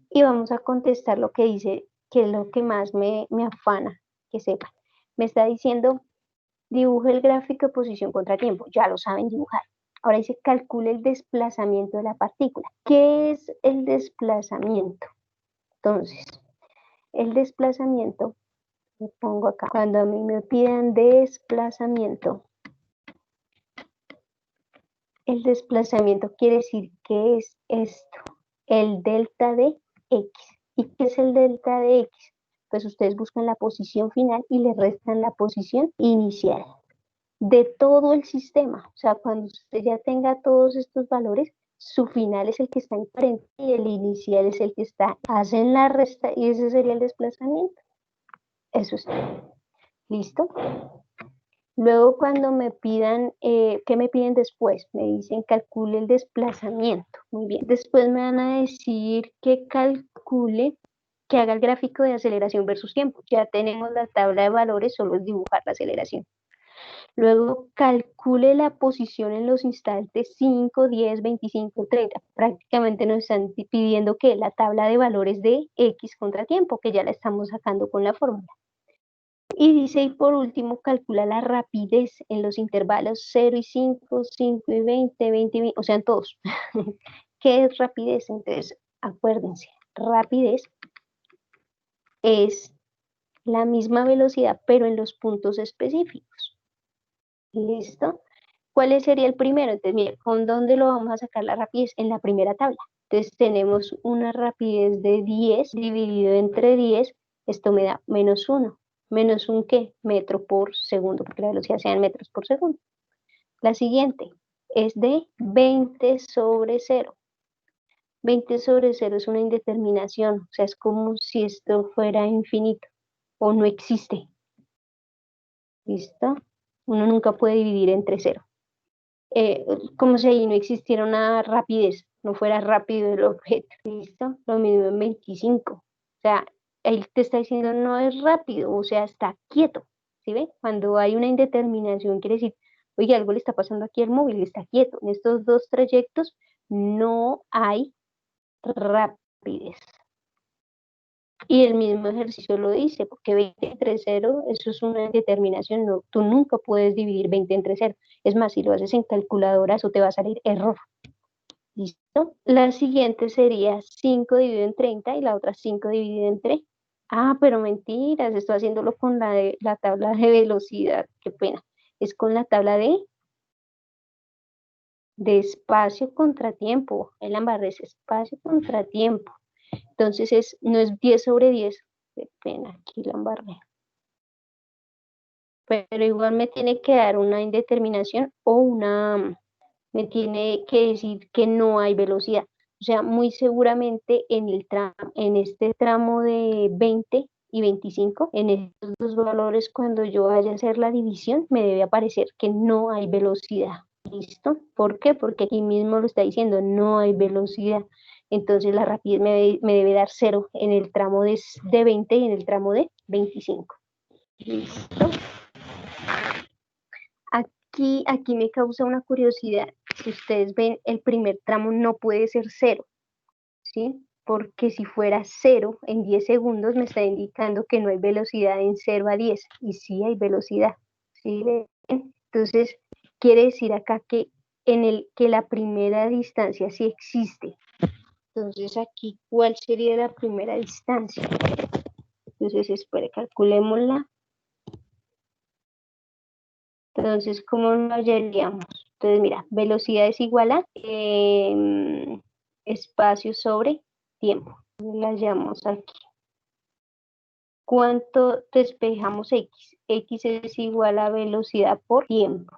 Y vamos a contestar lo que dice, que es lo que más me afana que sepan. Me está diciendo, dibuje el gráfico de posición contra tiempo. Ya lo saben dibujar. Ahora dice, calcule el desplazamiento de la partícula. ¿Qué es el desplazamiento? Entonces, el desplazamiento, lo pongo acá. Cuando a mí me piden desplazamiento, el desplazamiento quiere decir que es esto, el delta de x. ¿Y qué es el delta de x? Pues ustedes buscan la posición final y le restan la posición inicial de todo el sistema. O sea, cuando usted ya tenga todos estos valores, su final es el que está enfrente y el inicial es el que está. Hacen la resta y ese sería el desplazamiento. Eso es todo. ¿Listo? Luego cuando me pidan, ¿qué me piden después? Me dicen calcule el desplazamiento. Muy bien. Después me van a decir que calcule, que haga el gráfico de aceleración versus tiempo. Ya tenemos la tabla de valores, solo es dibujar la aceleración. Luego calcule la posición en los instantes 5, 10, 25, 30. Prácticamente nos están pidiendo que la tabla de valores de X contra tiempo, que ya la estamos sacando con la fórmula. Y dice, y por último, calcula la rapidez en los intervalos 0 y 5, 5 y 20, 20 y 20, o sea, en todos. ¿Qué es rapidez? Entonces, acuérdense, rapidez es la misma velocidad, pero en los puntos específicos. ¿Listo? ¿Cuál sería el primero? Entonces, mire, ¿con dónde lo vamos a sacar la rapidez? En la primera tabla. Entonces, tenemos una rapidez de 10 dividido entre 10, esto me da -1. ¿Menos un qué? Metro por segundo, porque la velocidad sea en metros por segundo. La siguiente es de 20 sobre 0. 20 sobre 0 es una indeterminación, o sea, es como si esto fuera infinito o no existe. ¿Listo? Uno nunca puede dividir entre 0. Como si ahí no existiera una rapidez, no fuera rápido el objeto. ¿Listo? Lo mismo en 25. O sea, él te está diciendo no es rápido, o sea, está quieto. ¿Sí ven? Cuando hay una indeterminación, quiere decir, oye, algo le está pasando aquí al móvil, está quieto. En estos dos trayectos no hay rapidez. Y el mismo ejercicio lo dice, porque 20 entre 0, eso es una indeterminación, no, tú nunca puedes dividir 20 entre 0. Es más, si lo haces en calculadora, eso te va a salir error. ¿Listo? La siguiente sería 5 dividido en 30 y la otra 5 dividido en 3. Ah, pero mentiras, estoy haciéndolo con la tabla de velocidad, qué pena. Es con la tabla de espacio contra tiempo. El embarré es espacio contra tiempo. Entonces no es 10 sobre 10. Qué pena, aquí la embarré. Pero igual me tiene que dar una indeterminación o me tiene que decir que no hay velocidad. O sea, muy seguramente en este tramo de 20 y 25, en estos dos valores, cuando yo vaya a hacer la división, me debe aparecer que no hay velocidad. ¿Listo? ¿Por qué? Porque aquí mismo lo está diciendo, no hay velocidad. Entonces la rapidez me debe dar 0 en el tramo de 20 y en el tramo de 25. ¿Listo? Aquí me causa una curiosidad. Si ustedes ven, el primer tramo no puede ser 0, ¿sí? Porque si fuera 0 en 10 segundos me está indicando que no hay velocidad en 0 a 10. Y sí hay velocidad, ¿sí? Entonces, quiere decir acá que que la primera distancia sí existe. Entonces, aquí, ¿cuál sería la primera distancia? Entonces, espere, calculémosla. Entonces, ¿cómo lo hallaríamos? Entonces, mira, velocidad es igual a espacio sobre tiempo. La hallamos aquí. ¿Cuánto despejamos X? X es igual a velocidad por tiempo.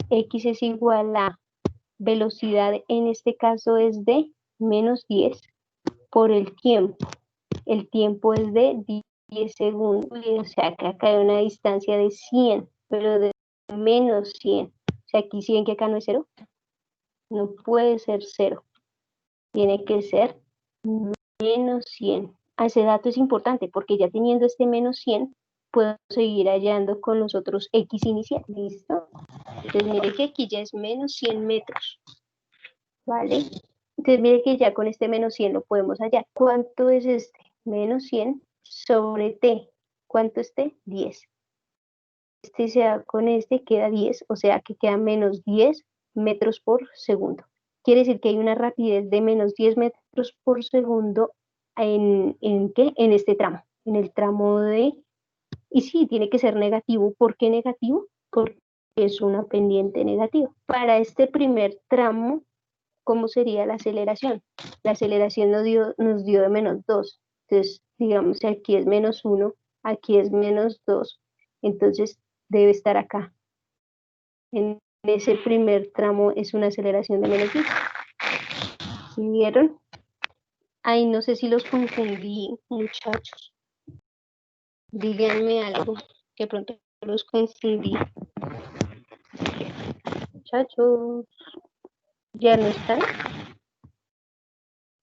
X es igual a velocidad, en este caso es de menos 10 por el tiempo. El tiempo es de 10 segundos, o sea que acá hay una distancia de 100, pero de menos 100. O sea, aquí 100 que acá no es 0. No puede ser 0. Tiene que ser menos 100. Ese dato es importante porque ya teniendo este menos 100, puedo seguir hallando con los otros X iniciales. ¿Listo? Entonces, mire que aquí ya es menos 100 metros. ¿Vale? Entonces, mire que ya con este menos 100 lo podemos hallar. ¿Cuánto es este? Menos 100 sobre T. ¿Cuánto es T? 10. Este se da con este, queda 10, o sea que queda menos 10 metros por segundo. Quiere decir que hay una rapidez de menos 10 metros por segundo ¿en qué? En este tramo, en el tramo de... Y sí, tiene que ser negativo. ¿Por qué negativo? Porque es una pendiente negativa. Para este primer tramo, ¿cómo sería la aceleración? La aceleración nos dio de menos 2. Entonces, digamos, aquí es menos 1, aquí es menos 2. Entonces, debe estar acá. En ese primer tramo es una aceleración de menos 10. ¿Sí vieron? Ay, no sé si los confundí, muchachos. Díganme algo, que pronto los confundí. Muchachos, ¿ya no están?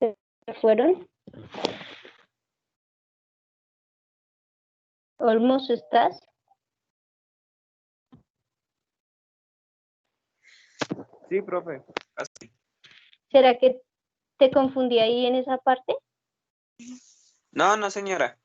¿Se fueron? Olmos, ¿estás? Sí, profe. Así. ¿Será que te confundí ahí en esa parte? No, no, señora.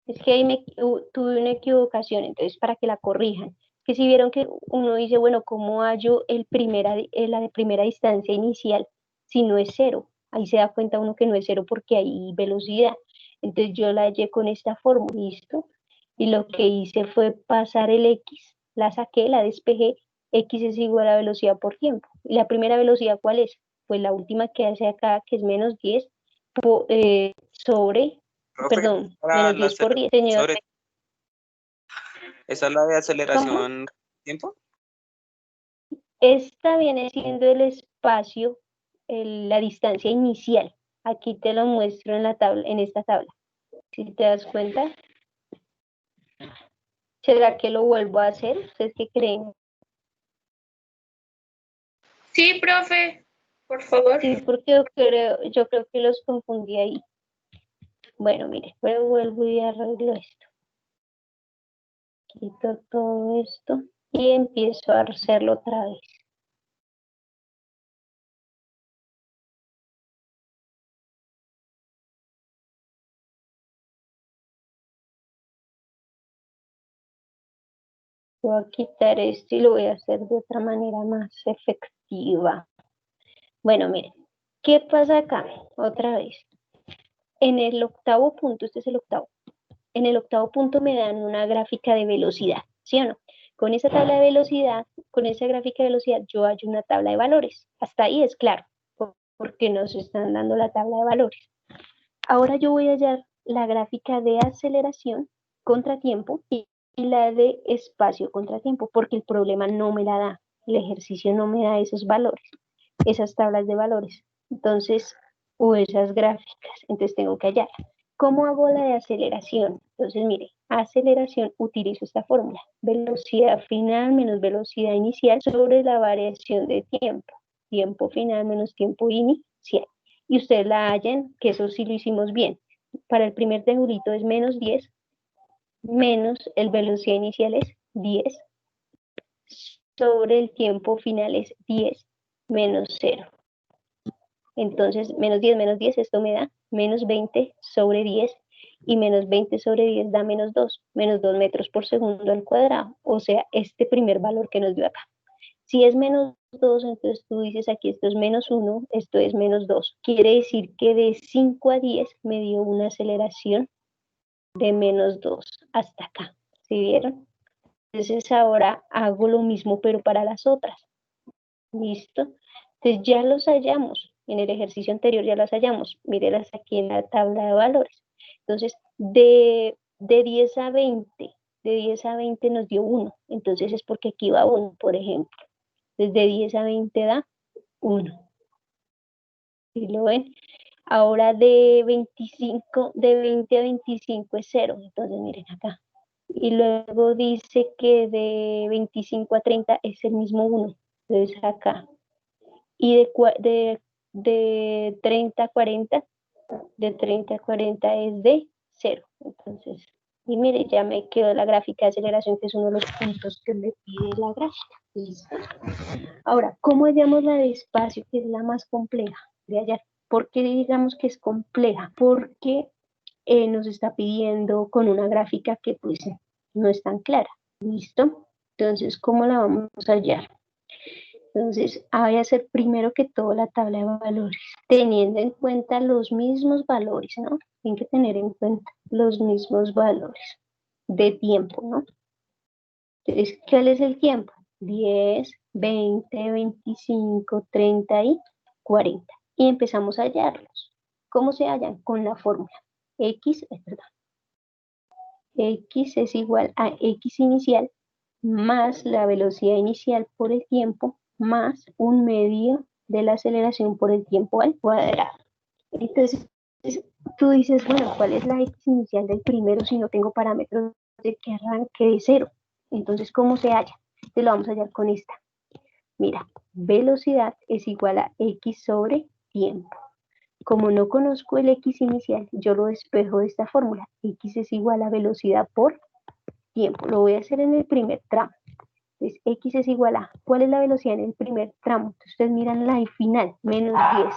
Es que ahí tuve una equivocación, entonces para que la corrijan. Que si vieron que uno dice, bueno, ¿cómo hallo la de primera distancia inicial si no es 0? Ahí se da cuenta uno que no es 0 porque hay velocidad. Entonces yo la hallé con esta fórmula, ¿listo? Y lo que hice fue pasar el X, la saqué, la despejé, X es igual a velocidad por tiempo. ¿Y la primera velocidad cuál es? Pues la última que hace acá, que es menos 10 sobre... Profe, Perdón, para menos la 10 por 10, señor. ¿Esa es la de ¿Cómo? aceleración tiempo? Esta viene siendo el espacio, la distancia inicial. Aquí te lo muestro en la tabla, en esta tabla. Si te das cuenta, ¿será que lo vuelvo a hacer? ¿Ustedes qué creen? Sí, profe, por favor. Sí, porque yo creo que los confundí ahí. Bueno, mire, pero vuelvo y arreglo esto. Quito todo esto y empiezo a hacerlo otra vez. Voy a quitar esto y lo voy a hacer de otra manera más efectiva. Bueno, miren, ¿qué pasa acá? Otra vez. En el octavo punto, este es el octavo. En el octavo punto me dan una gráfica de velocidad, ¿sí o no? Con esa tabla de velocidad, con esa gráfica de velocidad, yo hallo una tabla de valores. Hasta ahí es claro, porque nos están dando la tabla de valores. Ahora yo voy a hallar la gráfica de aceleración, contratiempo, y la de espacio contratiempo, porque el problema no me la da. El ejercicio no me da esos valores, esas tablas de valores. Entonces, o esas gráficas. Entonces tengo que hallar. ¿Cómo hago la de aceleración? Entonces, mire, aceleración, utilizo esta fórmula. Velocidad final menos velocidad inicial sobre la variación de tiempo. Tiempo final menos tiempo inicial. Y ustedes la hallan, que eso sí lo hicimos bien. Para el primer triangulito es menos 10, menos el velocidad inicial es 10, sobre el tiempo final es 10, menos 0. Entonces, menos 10, esto me da menos 20 sobre 10, y menos 20 sobre 10 da menos 2 metros por segundo al cuadrado, o sea, este primer valor que nos dio acá. Si es menos 2, entonces tú dices aquí esto es menos 1, esto es menos 2. Quiere decir que de 5 a 10 me dio una aceleración de menos 2 hasta acá. ¿Sí vieron? Entonces ahora hago lo mismo, pero para las otras. ¿Listo? Entonces ya los hallamos. En el ejercicio anterior ya las hallamos. Mírenlas aquí en la tabla de valores. Entonces, de 10 a 20, de 10 a 20 nos dio 1. Entonces es porque aquí va 1, por ejemplo. Desde 10 a 20 da 1. ¿Sí lo ven? Ahora de 20 a 25 es 0. Entonces miren acá. Y luego dice que de 25 a 30 es el mismo 1. Entonces acá. Y de 30 a 40, de 30 a 40 es de 0. Entonces, y mire, ya me quedó la gráfica de aceleración, que es uno de los puntos que me pide la gráfica. ¿Listo? Ahora, ¿cómo hallamos la de espacio, que es la más compleja de hallar? ¿Por qué digamos que es compleja? Porque nos está pidiendo con una gráfica que pues no es tan clara. ¿Listo? Entonces, ¿cómo la vamos a hallar? Entonces, voy a hacer primero que todo la tabla de valores, teniendo en cuenta los mismos valores, ¿no? Tienen que tener en cuenta los mismos valores de tiempo, ¿no? Entonces, ¿cuál es el tiempo? 10, 20, 25, 30 y 40. Y empezamos a hallarlos. ¿Cómo se hallan? Con la fórmula. X es igual a X inicial más la velocidad inicial por el tiempo más un medio de la aceleración por el tiempo al cuadrado. Entonces, tú dices, bueno, ¿cuál es la X inicial del primero si no tengo parámetros de que arranque de 0? Entonces, ¿cómo se halla? Entonces lo vamos a hallar con esta. Mira, velocidad es igual a X sobre tiempo. Como no conozco el X inicial, yo lo despejo de esta fórmula. X es igual a velocidad por tiempo. Lo voy a hacer en el primer tramo. Entonces, X es igual a, ¿cuál es la velocidad en el primer tramo? Entonces, ustedes miran la final, menos 10.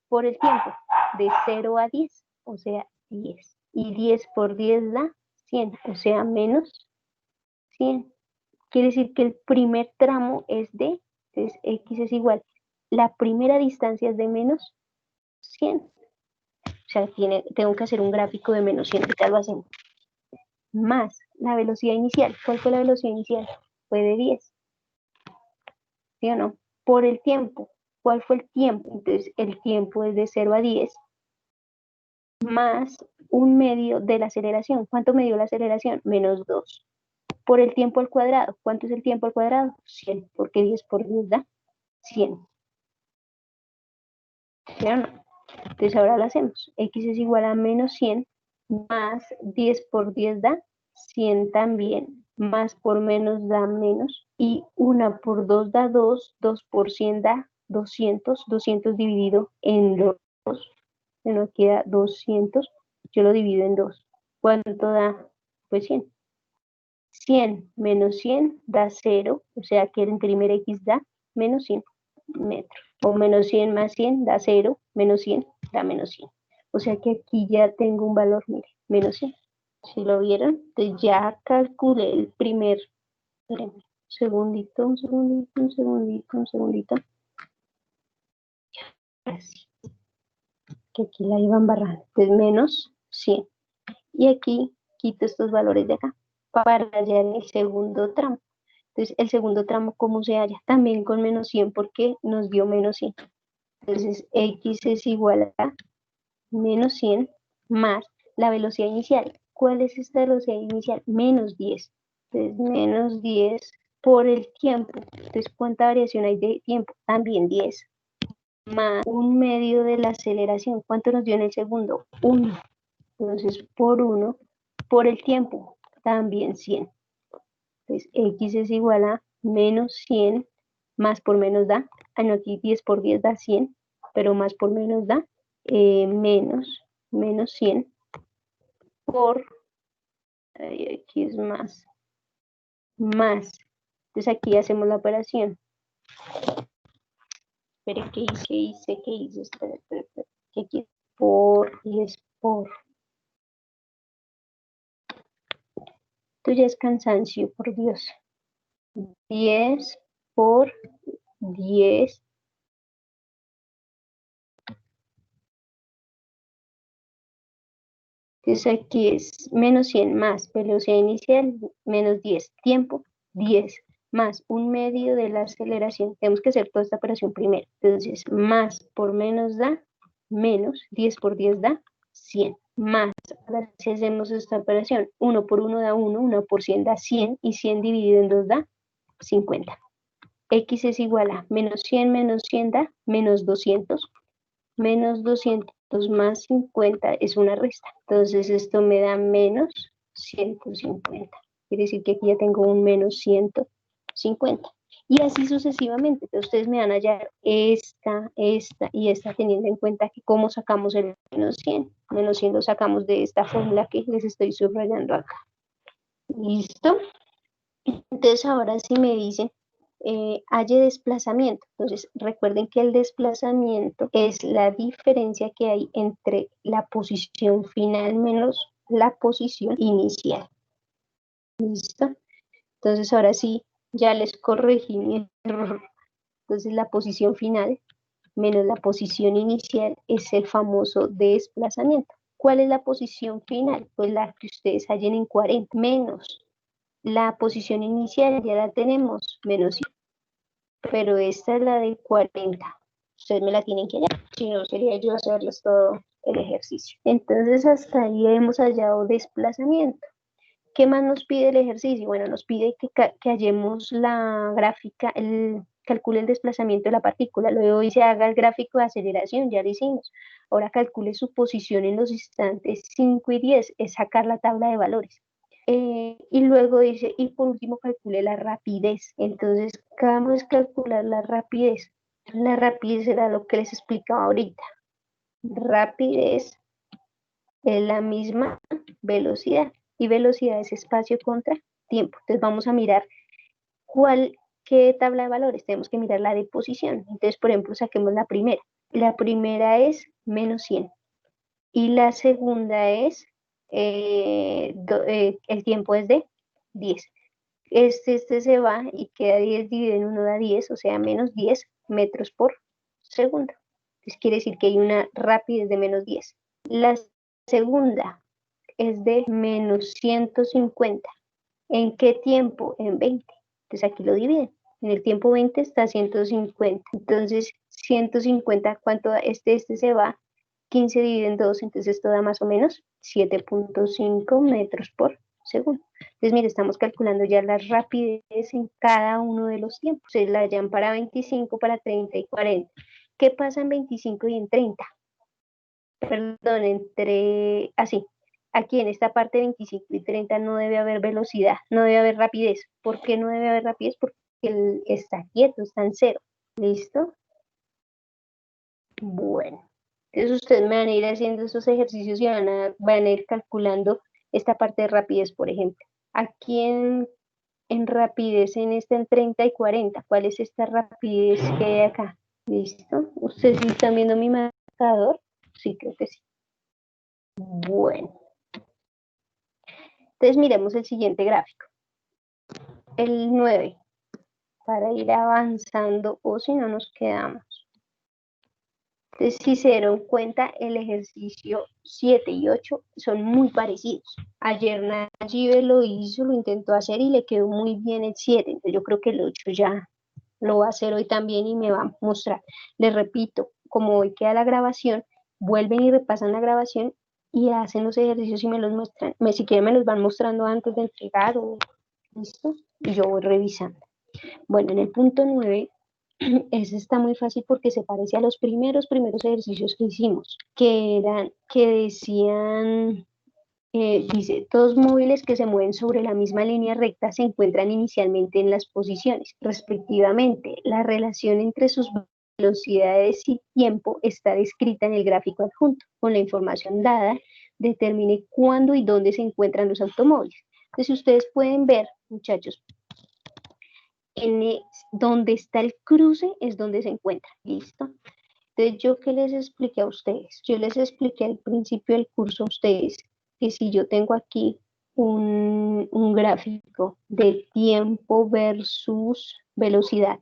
Por el tiempo, de 0 a 10, o sea, 10. Y 10 por 10 da 100, o sea, menos 100. Quiere decir que el primer tramo es de, entonces, X es igual, la primera distancia es de menos 100. O sea, tengo que hacer un gráfico de menos 100, ¿qué tal lo hacemos? Más la velocidad inicial. ¿Cuál fue la velocidad inicial? Fue de 10. ¿Sí o no? Por el tiempo. ¿Cuál fue el tiempo? Entonces, el tiempo es de 0 a 10 más un medio de la aceleración. ¿Cuánto me dio la aceleración? Menos 2. Por el tiempo al cuadrado. ¿Cuánto es el tiempo al cuadrado? 100, porque 10 por 10 da 100. ¿Sí o no? Entonces, ahora lo hacemos. X es igual a menos 100 más 10 por 10 da 100 también, más por menos da menos, y 1 por 2 da 2, 2 por 100 da 200, 200 dividido en 2, nos queda 200, yo lo divido en 2. ¿Cuánto da? Pues 100. 100 menos 100 da 0, o sea que el primer X da menos 100 metros. O menos 100 más 100 da 0, menos 100 da menos 100. O sea que aquí ya tengo un valor, mire, menos 100. ¿Sí lo vieron? Entonces ya calculé el primer, espérenme, un segundito. Así, que aquí la iban barrando. Entonces menos 100. Y aquí quito estos valores de acá para hallar el segundo tramo. Entonces el segundo tramo, ¿cómo se halla? También con menos 100 porque nos dio menos 100. Entonces X es igual a menos 100 más la velocidad inicial. ¿Cuál es esta velocidad inicial? Menos 10. Entonces, menos 10 por el tiempo. Entonces, ¿cuánta variación hay de tiempo? También 10. Más un medio de la aceleración. ¿Cuánto nos dio en el segundo? 1. Entonces, por 1, por el tiempo, también 100. Entonces, x es igual a menos 100, más por menos da, no, aquí 10 por 10 da 100, pero más por menos da menos 100 por, aquí es más. Entonces aquí hacemos la operación. Espere, ¿qué hice? Espere. Que aquí por y es por. Esto ya es cansancio, por Dios. 10 por 10. Entonces aquí es menos 100 más velocidad inicial, menos 10. Tiempo, 10. Más un medio de la aceleración. Tenemos que hacer toda esta operación primero. Entonces, más por menos da menos. 10 por 10 da 100. Más, ahora si hacemos esta operación, 1 por 1 da 1, 1 por 100 da 100, y 100 dividido en 2 da 50. X es igual a menos 100 da menos 200. Menos 200 más 50 es una resta. Entonces esto me da menos 150. Quiere decir que aquí ya tengo un menos 150. Y así sucesivamente. Entonces ustedes me van a hallar esta y esta, teniendo en cuenta que cómo sacamos el menos 100. Menos 100 lo sacamos de esta fórmula que les estoy subrayando acá. ¿Listo? Entonces ahora sí me dicen halle desplazamiento. Entonces recuerden que el desplazamiento es la diferencia que hay entre la posición final menos la posición inicial. ¿Listo? Entonces ahora sí ya les corregí mi error. Entonces la posición final menos la posición inicial es el famoso desplazamiento. ¿Cuál es la posición final? Pues la que ustedes hallen en 40 menos la posición inicial, ya la tenemos, menos 100. Pero esta es la de 40. Ustedes me la tienen que hallar, si no sería yo hacerles todo el ejercicio. Entonces hasta ahí hemos hallado desplazamiento. ¿Qué más nos pide el ejercicio? Bueno, nos pide que hallemos la gráfica, calcule el desplazamiento de la partícula. Luego dice haga el gráfico de aceleración, ya lo hicimos. Ahora calcule su posición en los instantes 5 y 10, es sacar la tabla de valores. Y luego dice, y por último calcule la rapidez. Entonces, acabamos de calcular la rapidez. La rapidez era lo que les explicaba ahorita. Rapidez es la misma velocidad. Y velocidad es espacio contra tiempo. Entonces vamos a mirar qué tabla de valores. Tenemos que mirar la de posición. Entonces, por ejemplo, saquemos la primera. La primera es menos 100. Y la segunda es el tiempo es de 10. Este se va y queda 10 dividido en 1 da 10, o sea, menos 10 metros por segundo. Entonces quiere decir que hay una rapidez de menos 10. La segunda es de menos 150. ¿En qué tiempo? En 20. Entonces aquí lo dividen. En el tiempo 20 está 150. Entonces 150, ¿cuánto da? Este se va. 15 dividido en 2, entonces esto da más o menos 7.5 metros por segundo. Entonces, mire, estamos calculando ya la rapidez en cada uno de los tiempos. Se la hallan para 25, para 30 y 40. ¿Qué pasa en 25 y en 30? Perdón, así. Aquí en esta parte 25 y 30 no debe haber velocidad, no debe haber rapidez. ¿Por qué no debe haber rapidez? Porque está quieto, está en cero. ¿Listo? Bueno. Entonces ustedes me van a ir haciendo esos ejercicios y van a ir calculando esta parte de rapidez, por ejemplo. Aquí en rapidez, en 30 y 40, ¿cuál es esta rapidez que hay acá? ¿Listo? ¿Ustedes sí están viendo mi marcador? Sí, creo que sí. Bueno. Entonces miremos el siguiente gráfico. El 9, para ir avanzando, o si no nos quedamos. Entonces, si se dieron cuenta, el ejercicio 7 y 8 son muy parecidos. Ayer Nayibe lo hizo, lo intentó hacer y le quedó muy bien el 7. Entonces, yo creo que el 8 ya lo va a hacer hoy también y me va a mostrar. Les repito, como hoy queda la grabación, vuelven y repasan la grabación y hacen los ejercicios y me los muestran. Si quieren me los van mostrando antes de entregar o listo. Y yo voy revisando. Bueno, en el punto 9 Ese está muy fácil porque se parece a los primeros ejercicios que hicimos, que decían, dice, dos móviles que se mueven sobre la misma línea recta se encuentran inicialmente en las posiciones, respectivamente. La relación entre sus velocidades y tiempo está descrita en el gráfico adjunto. Con la información dada, determine cuándo y dónde se encuentran los automóviles. Entonces, ustedes pueden ver, muchachos, donde está el cruce es donde se encuentra, ¿listo? Entonces, ¿yo qué les expliqué a ustedes? Yo les expliqué al principio del curso a ustedes que si yo tengo aquí un gráfico de tiempo versus velocidad,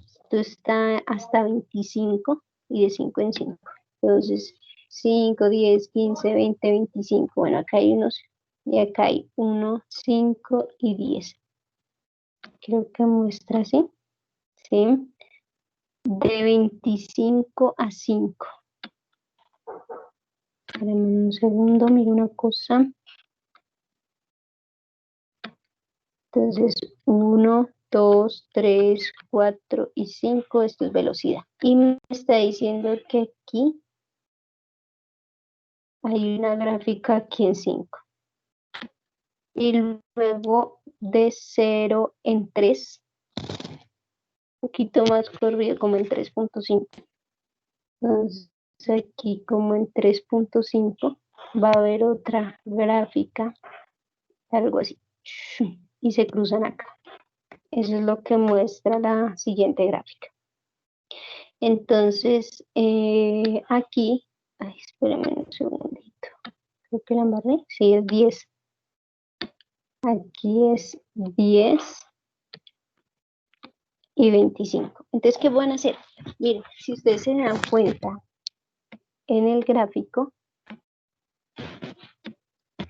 esto está hasta 25 y de 5 en 5. Entonces, 5, 10, 15, 20, 25. Bueno, acá hay unos, y acá hay 1, 5 y 10. Creo que muestra así, ¿sí? De 25 a 5. Espérenme un segundo, miro una cosa. Entonces, 1, 2, 3, 4 y 5, esto es velocidad. Y me está diciendo que aquí hay una gráfica aquí en 5. Y luego de 0 en 3, un poquito más corrido, como en 3.5. Entonces, aquí como en 3.5 va a haber otra gráfica, algo así. Y se cruzan acá. Eso es lo que muestra la siguiente gráfica. Entonces, aquí, ay, espérenme un segundito. Creo que la embarré. Sí, es 10. Aquí es 10 y 25. Entonces, ¿qué van a hacer? Miren, si ustedes se dan cuenta en el gráfico,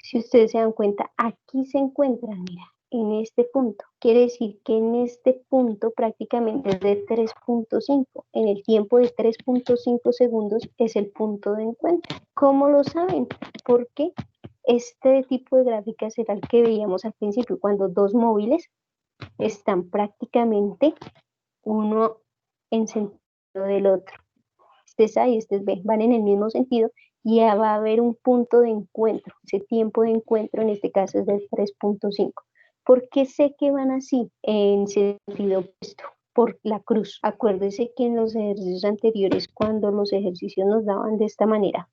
si ustedes se dan cuenta, aquí se encuentran, mira, en este punto. Quiere decir que en este punto prácticamente es de 3.5. En el tiempo de 3.5 segundos es el punto de encuentro. ¿Cómo lo saben? Porque este tipo de gráfica será el que veíamos al principio, cuando dos móviles están prácticamente uno en sentido del otro. Este es A y este es B, van en el mismo sentido y ya va a haber un punto de encuentro. Ese tiempo de encuentro en este caso es del 3.5. ¿Por qué sé que van así en sentido opuesto? Por la cruz. Acuérdese que en los ejercicios anteriores, cuando los ejercicios nos daban de esta manera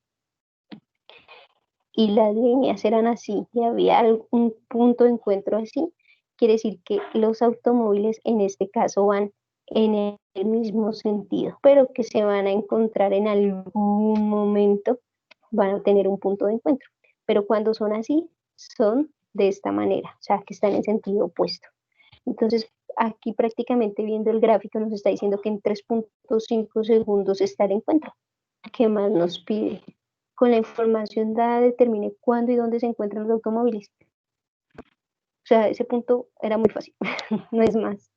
y las líneas eran así y había un punto de encuentro así, quiere decir que los automóviles en este caso van en el mismo sentido, pero que se van a encontrar en algún momento, van a tener un punto de encuentro. Pero cuando son así, son de esta manera, o sea, que están en sentido opuesto. Entonces, aquí prácticamente viendo el gráfico nos está diciendo que en 3.5 segundos está el encuentro. ¿Qué más nos pide? Con la información dada determine cuándo y dónde se encuentran los automóviles. O sea, ese punto era muy fácil, no es más.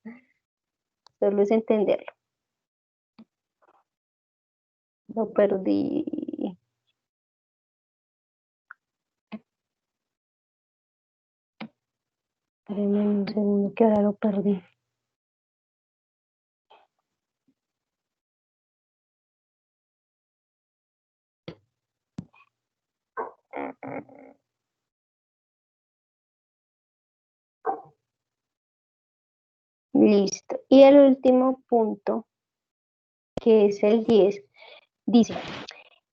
Solo es entenderlo. Lo perdí. Espérenme un segundo que ahora lo perdí. Listo. Y el último punto, que es el 10, dice,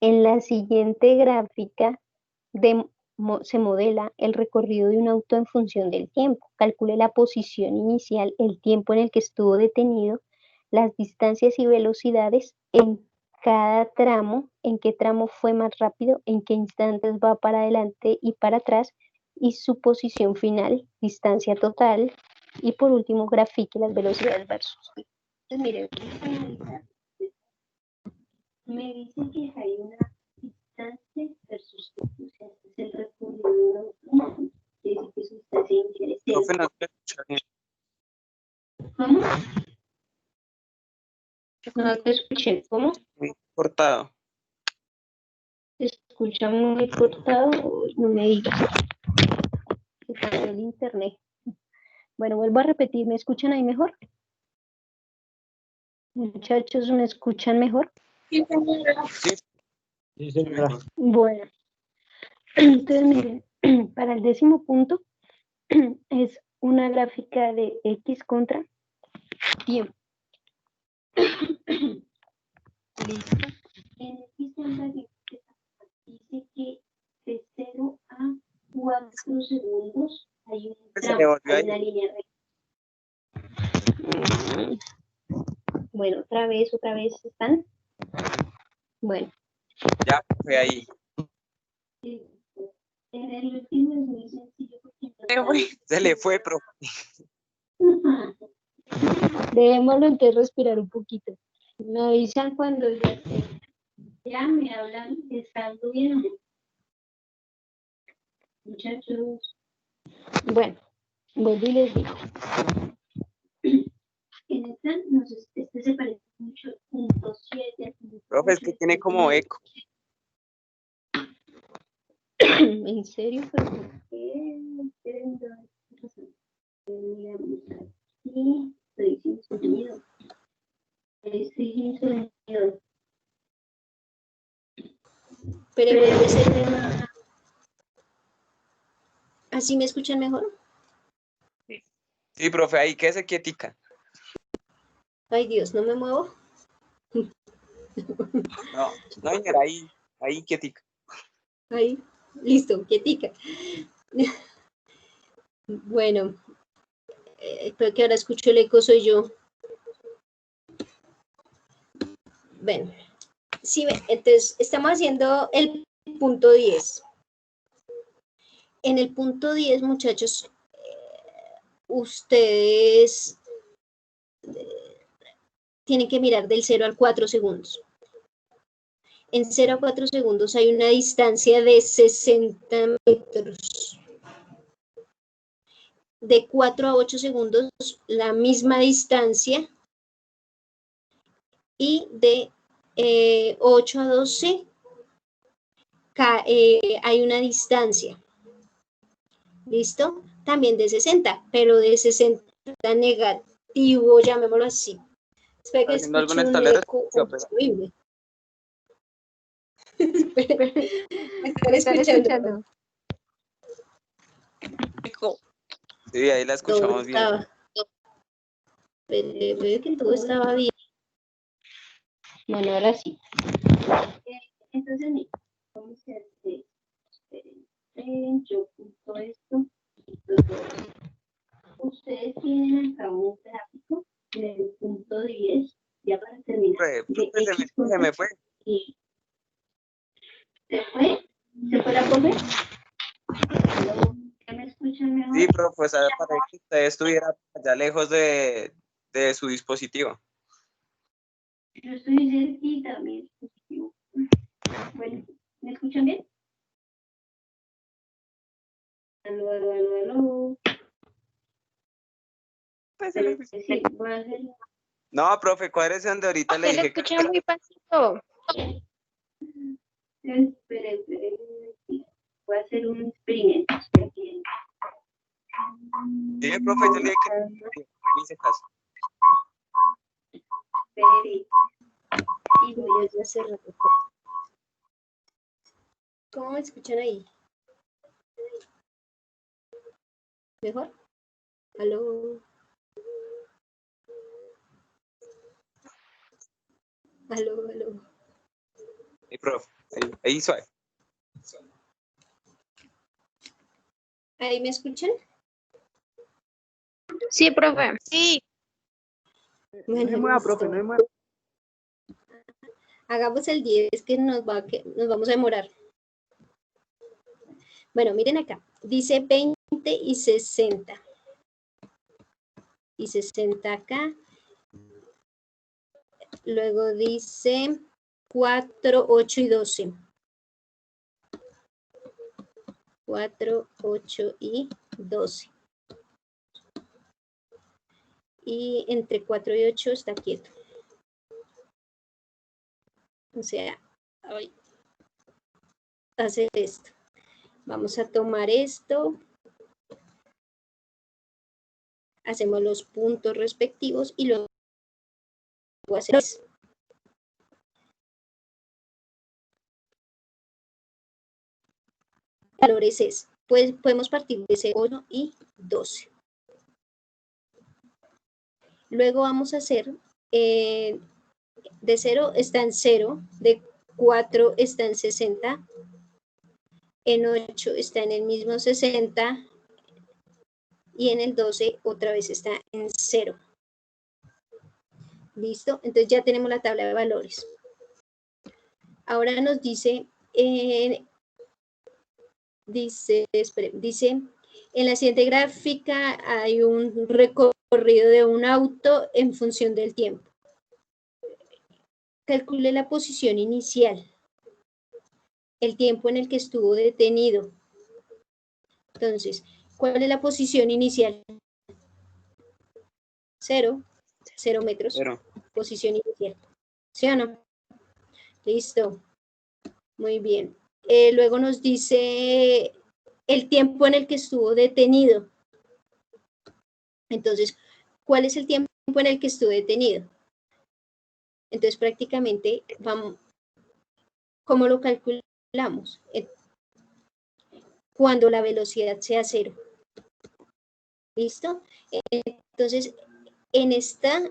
en la siguiente gráfica se modela el recorrido de un auto en función del tiempo. Calcule la posición inicial, el tiempo en el que estuvo detenido, las distancias y velocidades en cada tramo, en qué tramo fue más rápido, en qué instantes va para adelante y para atrás, y su posición final, distancia total, y por último grafique las velocidades versus. Entonces, miren, me dicen que hay una distancia versus tiempo, o sea, este es el recorrido de un auto, quiere decir que su distancia inicial es Profe, cero. no te escucho. ¿Cómo? No te escuché, ¿cómo? Muy cortado. ¿Se escucha muy cortado? Uy, no me digas. Se cayó el internet. Bueno, vuelvo a repetir, ¿me escuchan ahí mejor? Muchachos, ¿me escuchan mejor? Sí, señora. Sí, señora. Bueno, entonces miren, para el 10º punto es una gráfica de X contra tiempo. Listo. En el sistema dice que de 0 a 4 segundos hay un Se tramo, le volvió hay ahí. una línea recta. Bueno, otra vez están. Bueno, Ya fue ahí. en el último es muy sencillo porque Se le fue, profe. debémoslo entonces respirar un poquito. Me avisan cuando ya esté. Ya me hablan, ¿están bien? Muchachos. Bueno, vuelvo y les digo. En esta, este se parece mucho al punto 7. Profe, es que tiene como eco. ¿En serio? ¿Pero por qué? Miramos aquí. Estoy sin sonido. Estoy sin sonido. Pero puede ser tema. ¿Así me escuchan mejor? Sí, profe, ahí quédese quietica. Ay, Dios, ¿no me muevo? No, no, señora, ahí quietica. Ahí, listo, quietica. Bueno, creo que ahora escucho el eco, soy yo. Bueno, sí, entonces estamos haciendo el punto 10. En el punto 10, muchachos, ustedes tienen que mirar del 0 al 4 segundos. En 0 a 4 segundos hay una distancia de 60 metros. De 4 a 8 segundos, la misma distancia. Y de 8 a 12 hay una distancia. ¿Listo? También de 60, pero de 60 negativo, llamémoslo así. Espero que Haciendo algo en escuchen el un tablero. eco horrible. ¿Me están escuchando? Sí, ahí la Todo escuchamos bien. estaba. Veo que todo estaba bien. Bueno, ahora sí. Entonces, mira, vamos a hacer. Esperen, yo punto esto. Ustedes tienen acá un gráfico del punto 10, ya para terminar. Profe, se me fue. ¿Se fue? ¿Se fue la profe? ¿Ya me escuchan mejor? Sí, profe, pues para que usted estuviera allá lejos de su dispositivo. Yo estoy cerquita, mi dispositivo. Bueno, ¿me escuchan bien? Aló, aló, aló, aló. Pues, Sí, voy a hacer. no, profe, cuádrese donde ahorita le Se le dije que... escucha muy pasito. Espere. Voy a hacer un experimento. Sí, profe, yo le dije que me hice caso. Espere. Y voy a hacer. ¿Cómo me escuchan ahí? ¿Mejor? ¿Aló? ¿Aló? Sí, profe, ahí suave. ¿Ahí me escuchan? Sí, profe. Sí. Bueno, No se mueva, profe, no se mueva. hagamos el 10 que nos vamos a demorar. Bueno, miren acá. Dice 20 y 60. Y 60 acá. Luego dice 4, 8 y 12. 4, 8 y 12. Y entre 4 y 8 está quieto. O sea, voy a hacer esto. Vamos a tomar esto. Hacemos los puntos respectivos y luego voy a hacer valores es, pues podemos partir de 0, 1 y 12. Luego vamos a hacer, de 0 está en 0, de 4 está en 60, en 8 está en el mismo 60 y en el 12 otra vez está en 0. ¿Listo? Entonces ya tenemos la tabla de valores. Ahora nos dice, dice, en la siguiente gráfica hay un recorrido de un auto en función del tiempo. Calcule la posición inicial, el tiempo en el que estuvo detenido. Entonces, ¿cuál es la posición inicial? 0 metros. 0. Posición inicial. ¿Sí o no? Listo. Muy bien. Luego nos dice el tiempo en el que estuvo detenido. Entonces, ¿cuál es el tiempo en el que estuvo detenido? Entonces, prácticamente, vamos, ¿cómo lo calculamos? Cuando la velocidad sea 0. ¿Listo? Entonces, en esta,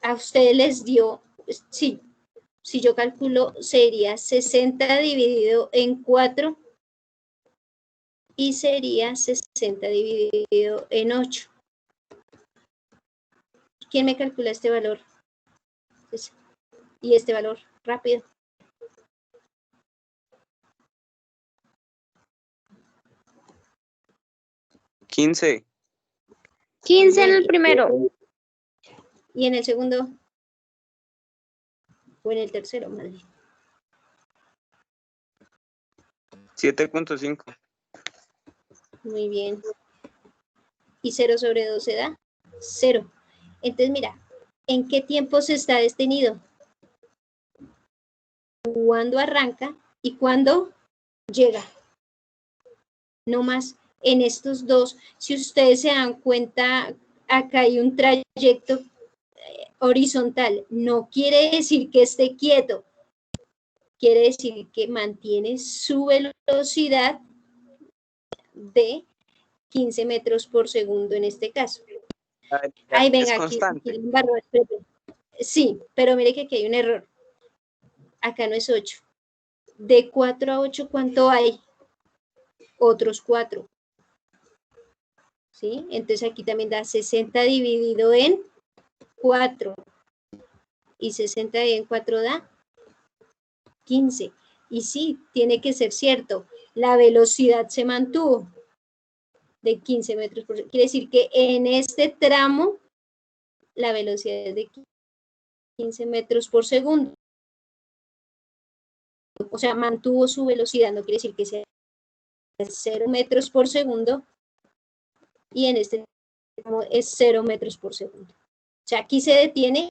a ustedes les dio, sí, si yo calculo, sería 60 dividido en 4 y sería 60 dividido en 8. ¿Quién me calcula este valor? Y este valor, rápido. $15. 15 en el primero. Y en el segundo, o en el tercero, más bien. 7.5. Muy bien. ¿Y 0 sobre 12 da? 0. Entonces, mira, ¿en qué tiempo se está detenido? ¿Cuándo arranca y cuándo llega? No más. En estos dos, si ustedes se dan cuenta, acá hay un trayecto horizontal. No quiere decir que esté quieto. Quiere decir que mantiene su velocidad de 15 metros por segundo en este caso. Ay, venga, Es aquí constante. sí, pero mire que aquí hay un error. Acá no es 8. De 4 a 8, ¿cuánto hay? Otros 4. ¿Sí? Entonces aquí también da 60 dividido en 4. Y 60 dividido en 4 da 15. Y sí, tiene que ser cierto. La velocidad se mantuvo de 15 metros por segundo. Quiere decir que en este tramo la velocidad es de 15 metros por segundo. O sea, mantuvo su velocidad, no quiere decir que sea 0 metros por segundo y en este tramo es 0 metros por segundo. O sea, aquí se detiene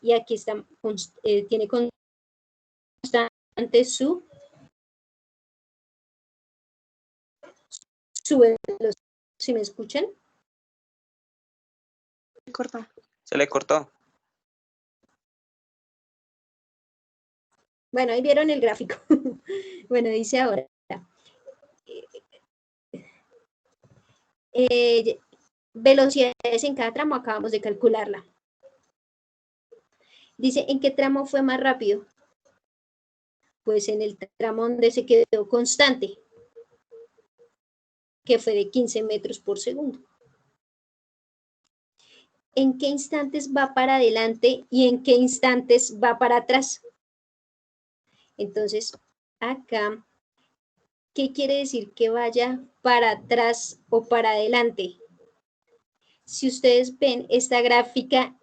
y aquí está, tiene constante su velocidad. ¿Sí me escuchan? Se le cortó. Bueno, ahí vieron el gráfico. Bueno, dice ahora. Velocidades en cada tramo, acabamos de calcularla. Dice, ¿en qué tramo fue más rápido? Pues en el tramo donde se quedó constante, que fue de 15 metros por segundo. ¿En qué instantes va para adelante y en qué instantes va para atrás? Entonces, acá, ¿qué quiere decir que vaya para atrás o para adelante? Si ustedes ven, esta gráfica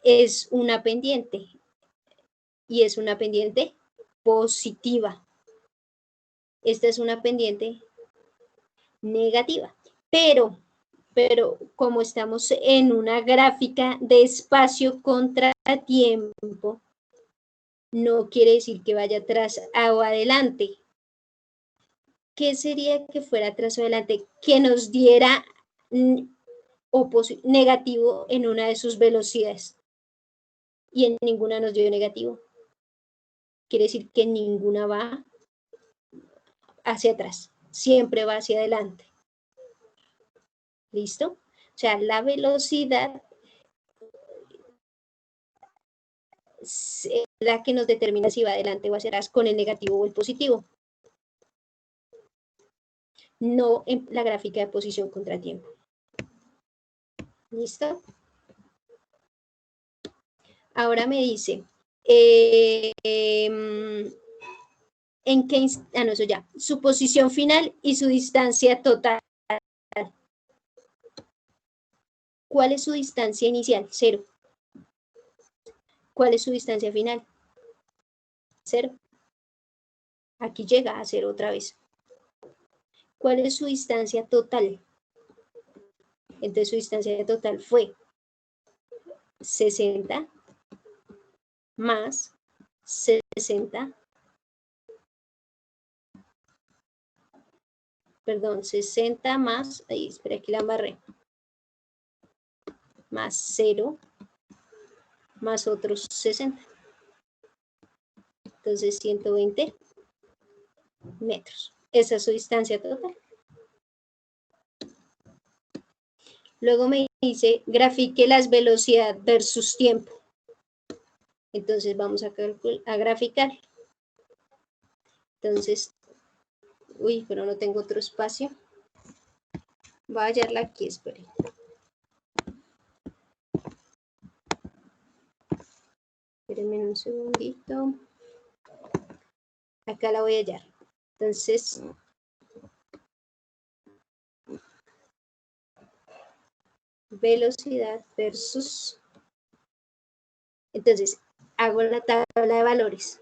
es una pendiente y es una pendiente positiva. Esta es una pendiente negativa, pero como estamos en una gráfica de espacio contra tiempo, no quiere decir que vaya atrás o adelante. ¿Qué sería que fuera atrás o adelante? Que nos diera negativo en una de sus velocidades. Y en ninguna nos dio negativo. Quiere decir que ninguna va hacia atrás, siempre va hacia adelante. ¿Listo? O sea, la velocidad es la que nos determina si va adelante o hacia atrás con el negativo o el positivo. No en la gráfica de posición contratiempo. ¿Listo? Ahora me dice, ¿en qué no, eso ya. Su posición final y su distancia total. ¿Cuál es su distancia inicial? 0. ¿Cuál es su distancia final? 0. Aquí llega a 0 otra vez. ¿Cuál es su distancia total? Entonces su distancia total fue 60 más 60. Perdón, 60 más, ahí, espera, aquí la embarré. Más 0, más otros 60. Entonces 120 metros. Esa es su distancia total. Luego me dice, grafique las velocidades versus tiempo. Entonces vamos a graficar. Entonces, uy, pero no tengo otro espacio. Voy a hallarla aquí, esperen. Espérenme un segundito. Acá la voy a hallar. Entonces, velocidad versus. Entonces, hago la tabla de valores.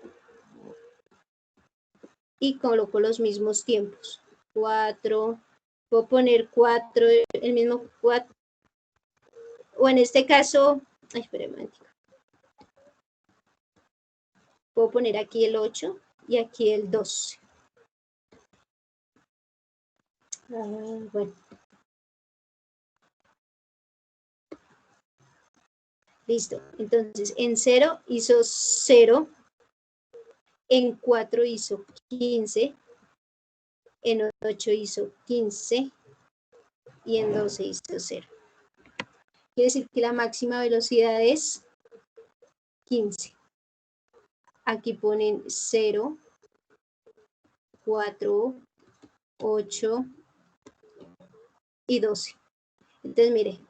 Y coloco los mismos tiempos. 4, puedo poner 4, el mismo 4. O en este caso, ay, espérenme un momento. Puedo poner aquí el 8 y aquí el 12. Bueno. Listo. Entonces, en 0 hizo 0. En 4 hizo 15. En 8 hizo 15. Y en 12 hizo 0. Quiere decir que la máxima velocidad es 15. Aquí ponen 0, 4, 8 y 12. Entonces, mire,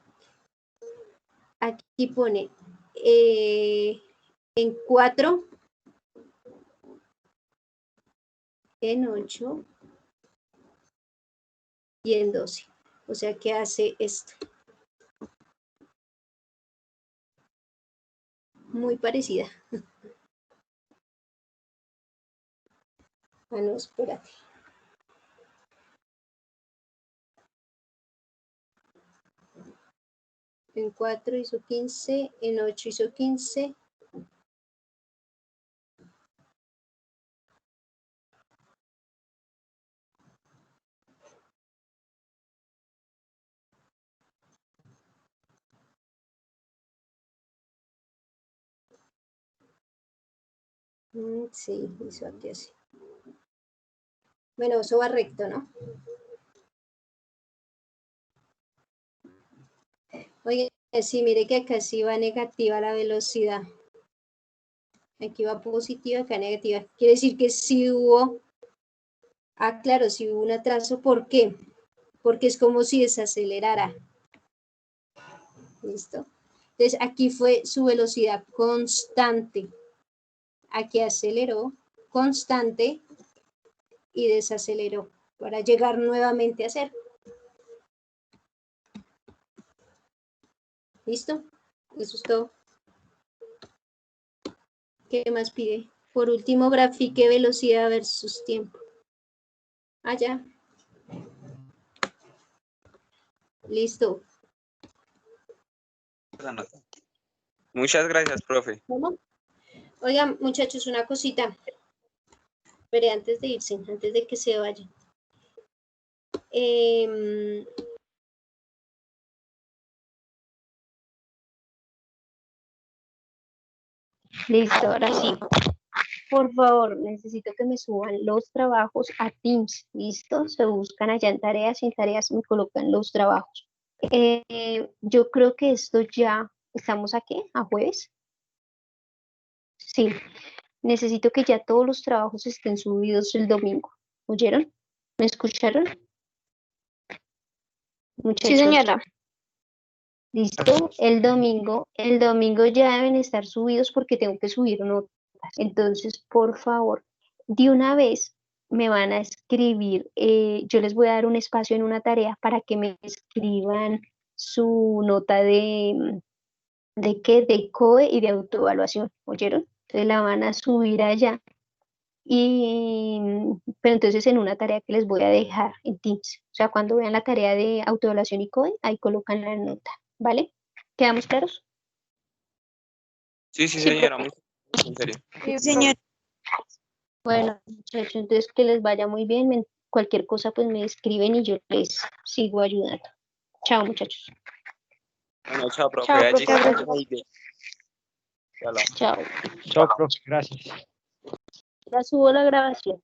aquí pone en 4, en 8 y en 12. O sea que hace esto. Muy parecida. Ah, no, espérate. En 4 hizo 15, en 8 hizo 15. Sí, hizo aquí así. Bueno, eso va recto, ¿no? Oye, sí, mire que acá sí va negativa la velocidad. Aquí va positiva, acá negativa. Quiere decir que sí hubo, claro, sí hubo un atraso. ¿Por qué? Porque es como si desacelerara. ¿Listo? Entonces aquí fue su velocidad constante. Aquí aceleró, constante, y desaceleró para llegar nuevamente a 0. ¿Listo? Eso es todo. ¿Qué más pide? Por último, grafique velocidad versus tiempo. Ya. Listo. Muchas gracias, profe. ¿Cómo? Oigan, muchachos, una cosita. Pero antes de irse, antes de que se vayan. Listo, ahora sí. Por favor, necesito que me suban los trabajos a Teams. ¿Listo? Se buscan allá en tareas y en tareas me colocan los trabajos. Yo creo que esto ya, ¿estamos aquí? ¿A jueves? Sí. Necesito que ya todos los trabajos estén subidos el domingo. ¿Oyeron? ¿Me escucharon? Muchachos. Sí, señora. ¿Listo? El domingo ya deben estar subidos porque tengo que subir notas. Entonces, por favor, de una vez me van a escribir, yo les voy a dar un espacio en una tarea para que me escriban su nota de qué, de COE y de autoevaluación, ¿oyeron? Entonces la van a subir allá. Pero entonces en una tarea que les voy a dejar en Teams. O sea, cuando vean la tarea de autoevaluación y COE, ahí colocan la nota, ¿vale? ¿Quedamos claros? Sí, señora, en serio. Sí, señora. Bueno, muchachos, entonces que les vaya muy bien. Cualquier cosa, pues me escriben y yo les sigo ayudando. Chao, muchachos. Bueno, chao, profe. Chao, Allí profe. estamos muy bien. Ya hablamos. Chao. Chao, profe, gracias. Ya subo la grabación.